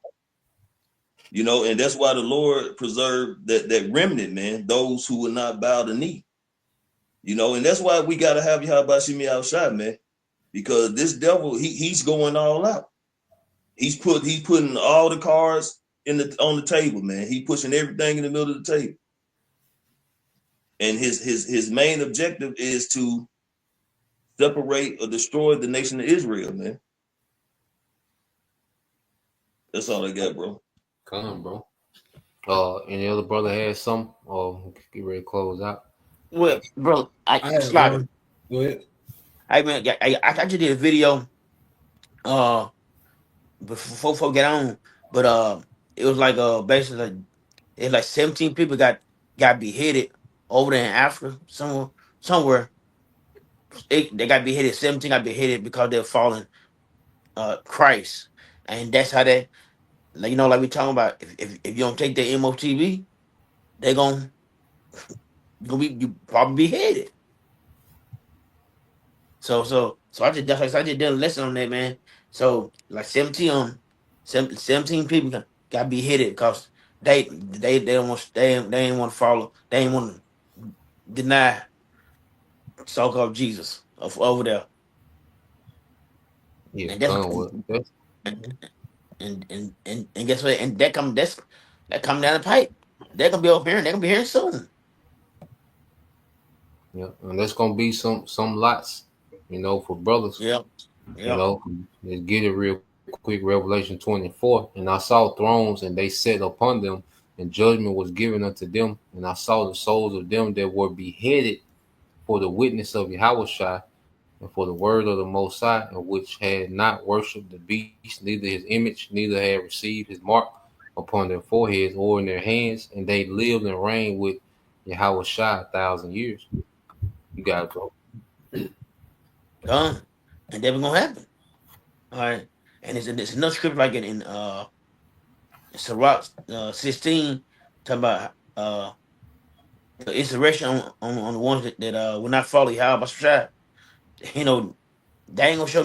You know, and that's why the Lord preserved that remnant, man, those who will not bow the knee. You know, and that's why we gotta have Yahweh Shemi outside, man, because this devil, he's going all out. He's putting all the cards on the table, man. He pushing everything in the middle of the table. And his main objective is to separate or destroy the nation of Israel, man. That's all I got, bro. Come on, bro. Any other brother has some, or get ready to close out? Well, bro, I Go ahead. I just did a video before get on, but it was like basically it's like 17 people got beheaded over there in Africa somewhere. They got beheaded. 17 got beheaded because they're following Christ, and that's how they, like, you know, like we talking about. If you don't take the MOTV, they're gonna be you probably beheaded. So I just did a lesson on that, man. So like 17 people got beheaded because they don't want they ain't want to follow, they ain't want to deny so-called Jesus over there. Yeah, and guess what? And that come down the pipe. They're gonna be over here and they're gonna be here soon. Yeah, and there's gonna be some lots, you know, for brothers. Yep. You know, let's get it real quick. Revelation 24. And I saw thrones, and they sat upon them, and judgment was given unto them. And I saw the souls of them that were beheaded for the witness of Yahushua and for the word of the Most High, and which had not worshipped the beast, neither his image, neither had received his mark upon their foreheads or in their hands, and they lived and reigned with Yahushua 1,000 years. You got it, bro. And that was gonna happen. All right. And it's another scripture like it in Sirach 16, talking about the insurrection on the ones that will not follow Yahweh. You know, they ain't gonna show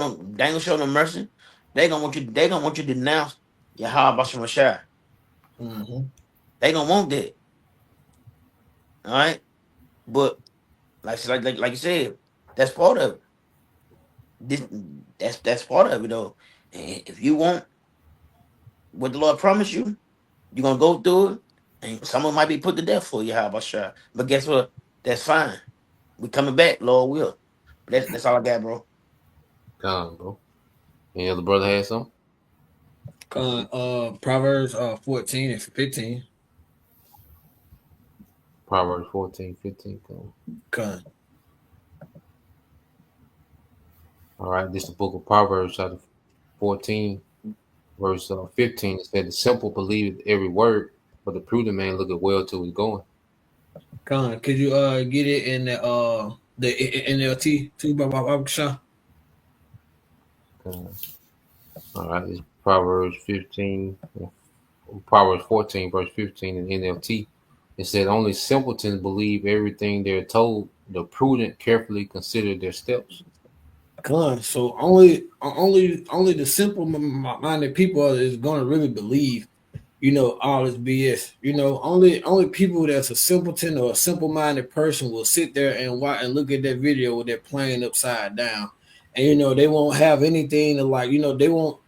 no mercy. They gonna want you to denounce Yahweh Shai. They gonna want that. All right. But like you said, that's part of it. That's part of it though. And if you want what the Lord promised you, you're gonna go through it, and someone might be put to death for you, but guess what? That's fine. We coming back, Lord will. That's all I got, bro. Come, bro. Any other brother has some? Proverbs 14 and 15. Proverbs 14, 15. Come. All right, this is the book of Proverbs, chapter 14, verse 15. It said, "The simple believe every word, but the prudent man looketh well to his going." Con, could you get it in the NLT too, Baba Shah? All right, this is Proverbs 14, verse 15 in NLT. It said, "Only simpletons believe everything they're told. The prudent carefully consider their steps." Con, so only the simple-minded people is going to really believe, you know, all this BS. You know, only people that's a simpleton or a simple-minded person will sit there and watch and look at that video with their plane upside down, and you know they won't have anything to, like, you know, they won't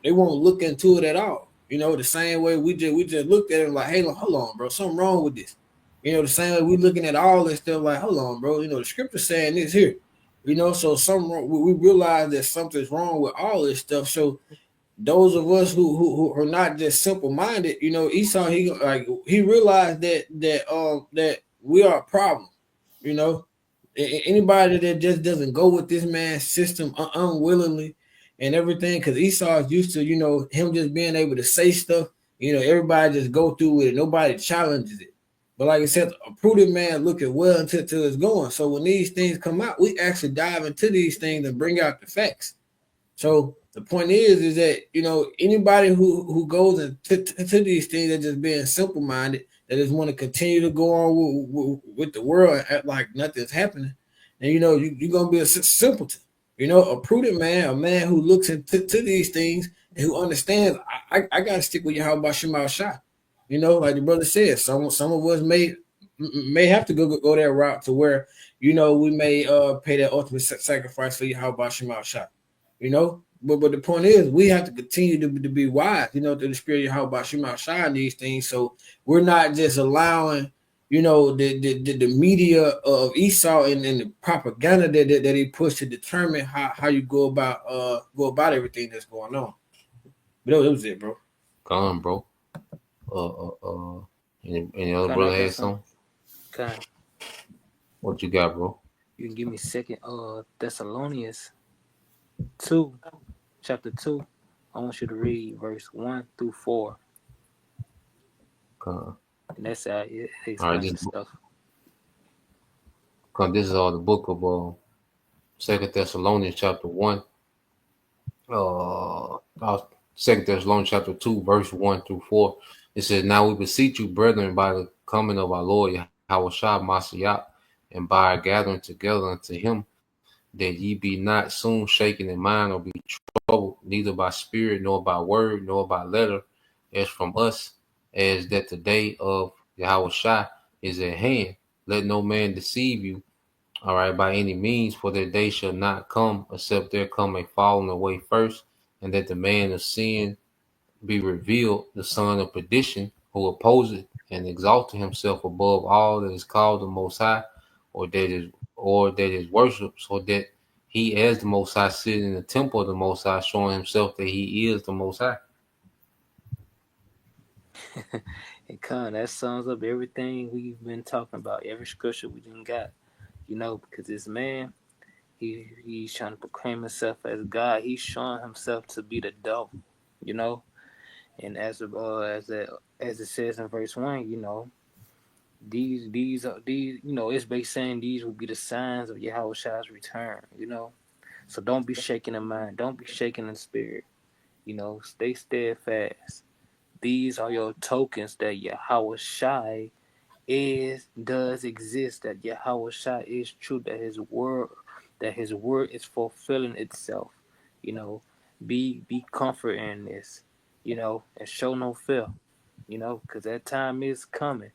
look into it at all. You know, the same way we just looked at it like, hey, hold on, bro, something wrong with this. You know, the same way we looking at all this stuff like, hold on, bro. You know, the scripture saying this here. You know, so we realize that something's wrong with all this stuff. So those of us who are not just simple minded, you know, Esau, he realized that we are a problem. You know, anybody that just doesn't go with this man's system unwillingly and everything, because Esau is used to, you know, him just being able to say stuff. You know, everybody just go through with it. Nobody challenges it. But like I said, a prudent man look at well until it's going. So when these things come out, we actually dive into these things and bring out the facts. So the point is that, you know, anybody who goes into these things that just being simple-minded, that just want to continue to go on with the world and act like nothing's happening, and, you know, you're going to be a simpleton. You know, a prudent man, a man who looks into these things and who understands, I got to stick with Yahweh Shema Shah. You know, like the brother said, some of us may have to go that route to where, you know, we may pay that ultimate sacrifice for Yahweh Shema Shah. You know, but the point is, we have to continue to be wise, you know, to the spirit of Yahweh Shema Shah and these things. So we're not just allowing, you know, the media of Esau and the propaganda that he pushed to determine how you go about everything that's going on. But that was it, bro. Gone, bro. Any other brother had something? Okay. What you got, bro? You can give me 2 Thessalonians 2, chapter 2. I want you to read verse 1 through 4. Okay. And that's how it explains All right, stuff. This is all the book of 2 Thessalonians chapter 1. 2 Thessalonians chapter 2, verse 1 through 4. It says, "Now we beseech you, brethren, by the coming of our Lord Yahushua Mashiach, and by our gathering together unto him, that ye be not soon shaken in mind or be troubled, neither by spirit, nor by word, nor by letter, as from us, as that the day of Yahushua is at hand. Let no man deceive you, all right, by any means, for their day shall not come, except there come a falling away first, and that the man of sin be revealed, the son of perdition, who opposeth and exalted himself above all that is called the Most High, or that is worshipped, so that he as the Most High sit in the temple of the Most High, showing himself that he is the Most High." And that sums up everything we've been talking about, every scripture we done got. You know, because this man, he's trying to proclaim himself as God. He's showing himself to be the devil, you know. And as it says in verse 1, you know, these you know, it's basically saying these will be the signs of Yahushua's return, you know. So don't be shaken in mind, don't be shaken in spirit, you know. Stay steadfast. These are your tokens that Yahushua does exist, that Yahushua is true, that his word is fulfilling itself. You know, be comforted in this, you know, and show no fear, you know, because that time is coming.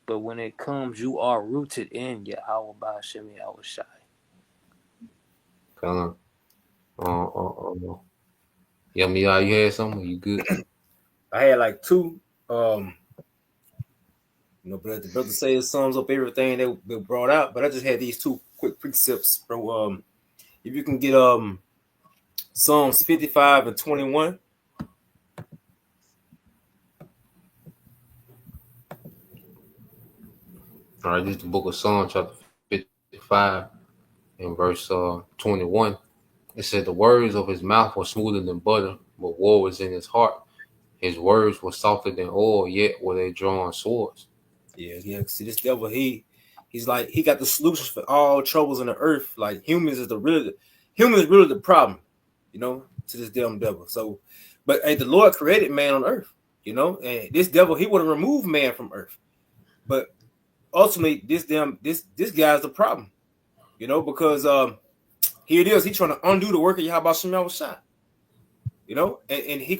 But when it comes, you are rooted in Yahweh Ba'ashem Yahushua. Yeah, Mia, you had something? You good? I had like 2. You know, but the brother say it sums up everything that we brought out. But I just had these 2 quick precepts, bro. If you can get Psalms 55 and 21. All right, this is the book of Psalms, chapter 55, and verse 21. It said, "The words of his mouth were smoother than butter, but war was in his heart. His words were softer than oil, yet were they drawn swords." Yeah. See, this devil, he's like, he got the solutions for all troubles in the earth. Like humans is really the problem, you know, to this damn devil. So, but hey, the Lord created man on earth, you know, and this devil, he would have removed man from earth. But ultimately, this guy's the problem, you know, because here it is, he's trying to undo the work of Yahweh Shema Shah, you know, and he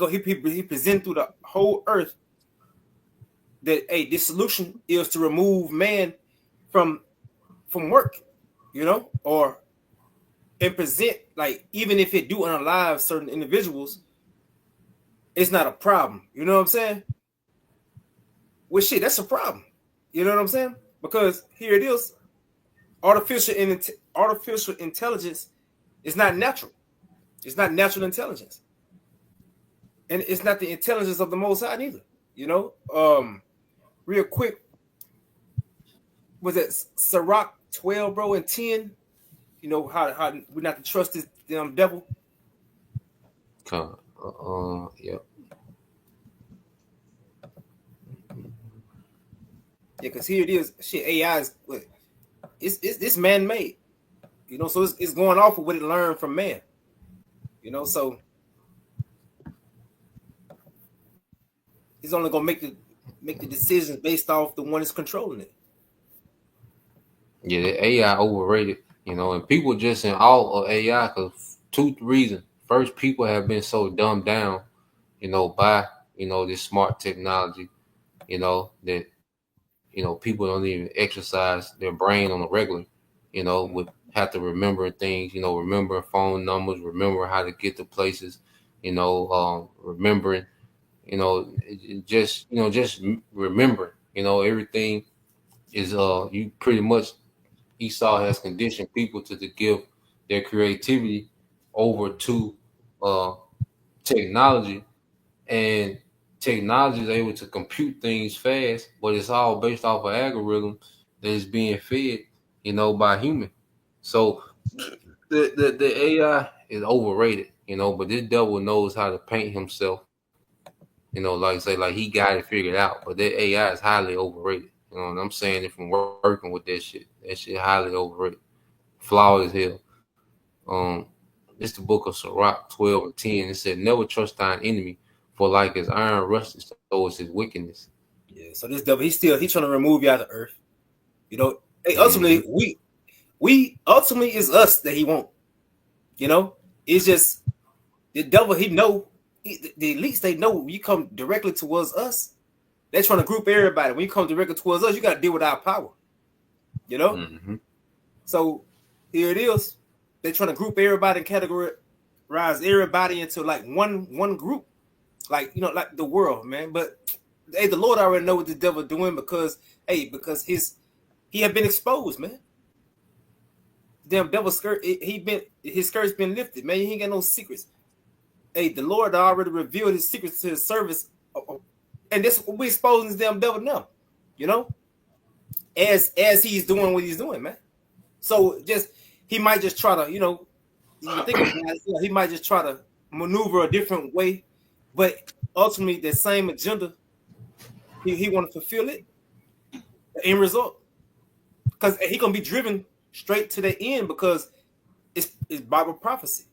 present through the whole earth that, hey, this solution is to remove man from work, you know, and present, like, even if it do unalive certain individuals, it's not a problem. You know what I'm saying? Well, shit, that's a problem. You know what I'm saying? Because here it is, artificial intelligence is not natural. It's not natural intelligence, and it's not the intelligence of the Most High neither. You know, real quick, was it Sirach 12, bro, and 10? You know how we're not to trust this damn devil. Yeah. Yeah, because here it is. Shit, AI is it's man-made. You know, so it's going off of what it learned from man. You know, so it's only gonna make the decisions based off the one that's controlling it. Yeah, the AI overrated, you know, and people just in awe of AI because two reasons. First, people have been so dumbed down, you know, by, you know, this smart technology, you know, that, you know, people don't even exercise their brain on a regular, you know, would have to remember things, you know, remember phone numbers, remember how to get to places, you know, remembering, you know, just remember, you know, everything is, you pretty much, Esau has conditioned people to give their creativity over to technology, and technology is able to compute things fast, but it's all based off of algorithm that is being fed, you know, by human. So the AI is overrated, you know, but this devil knows how to paint himself, you know, like say, like he got it figured out, but that AI is highly overrated. You know, and I'm saying it from working with that shit. That shit highly overrated. Flawed as hell. It's the book of Sirach 12 and 10. It said, never trust thine enemy, for like as iron rusteth, so is his wickedness. Yeah, so this devil, he's trying to remove you out of the earth. You know, hey, ultimately, we ultimately is us that he won't. You know, it's just the devil, he know, the elites, they know when you come directly towards us, they're trying to group everybody. When you come directly towards us, you got to deal with our power. You know? So here it is. They're trying to group everybody and categorize everybody into like one group. Like, you know, like the world, man. But hey, the Lord already know what the devil doing because his had been exposed, man. Damn devil skirt, his skirt's been lifted, man. He ain't got no secrets. Hey, the Lord already revealed his secrets to his service, and this we exposing this damn devil now, you know, as he's doing what he's doing, man. So he might just try to, you know, he might just try to maneuver a different way, but ultimately the same agenda, he want to fulfill it. The end result, because he gonna be driven straight to the end because it's Bible prophecy.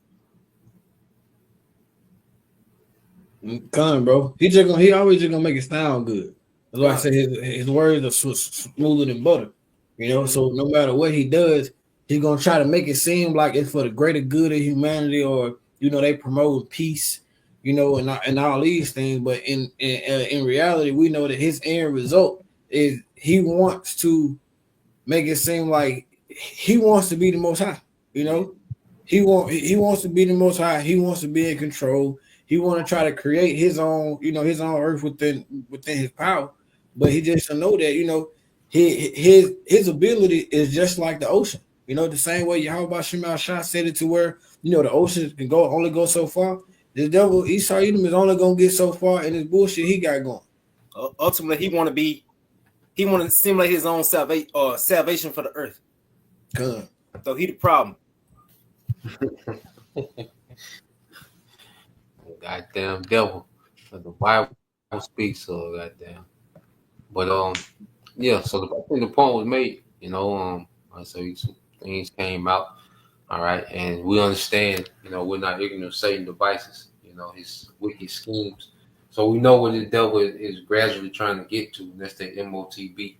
Come, bro. He always just gonna make it sound good. That's why I say his words are smoother than butter. You know, so no matter what he does, he's gonna try to make it seem like it's for the greater good of humanity, or you know, they promote peace, you know, and all these things. But in reality, we know that his end result is he wants to make it seem like he wants to be the Most High. You know, he wants to be the Most High. He wants to be in control. He want to try to create his own, you know, his own earth within his power. But he just to know that, you know, his ability is just like the ocean. You know, the same way Yahweh Shema Shah said it to where, you know, the ocean can only go so far. The devil, Esau Edom, is only gonna get so far in his bullshit he got going. Ultimately, he want to simulate his own salvation for the earth. Good. So he the problem. Goddamn devil. The Bible speaks, so goddamn. But yeah, so I think the point was made, you know, so some things came out, all right, and we understand, you know, we're not ignorant of Satan's devices, you know, his wicked schemes. So we know what the devil is gradually trying to get to, and that's the MOTB,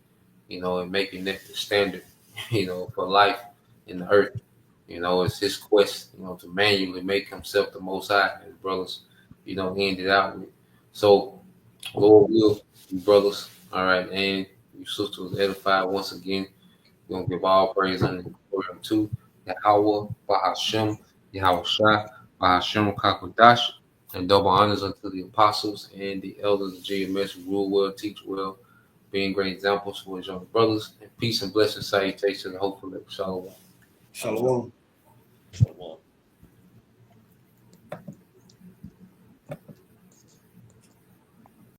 you know, and making that the standard, you know, for life in the earth. You know, it's his quest, you know, to manually make himself the Most High, his brothers, you know, ended out with. So, Lord will, you brothers, all right, and you sisters edified once again. We're going to give all praise and glory to Yahweh, Bahashem, Yahweh Shai, Bahashem Kakodash, and double honors unto the apostles and the elders of GMS who rule well, teach well, being great examples for his young brothers. And peace and blessings, salutations, and hopefully, shalom. Shalom. Shalom.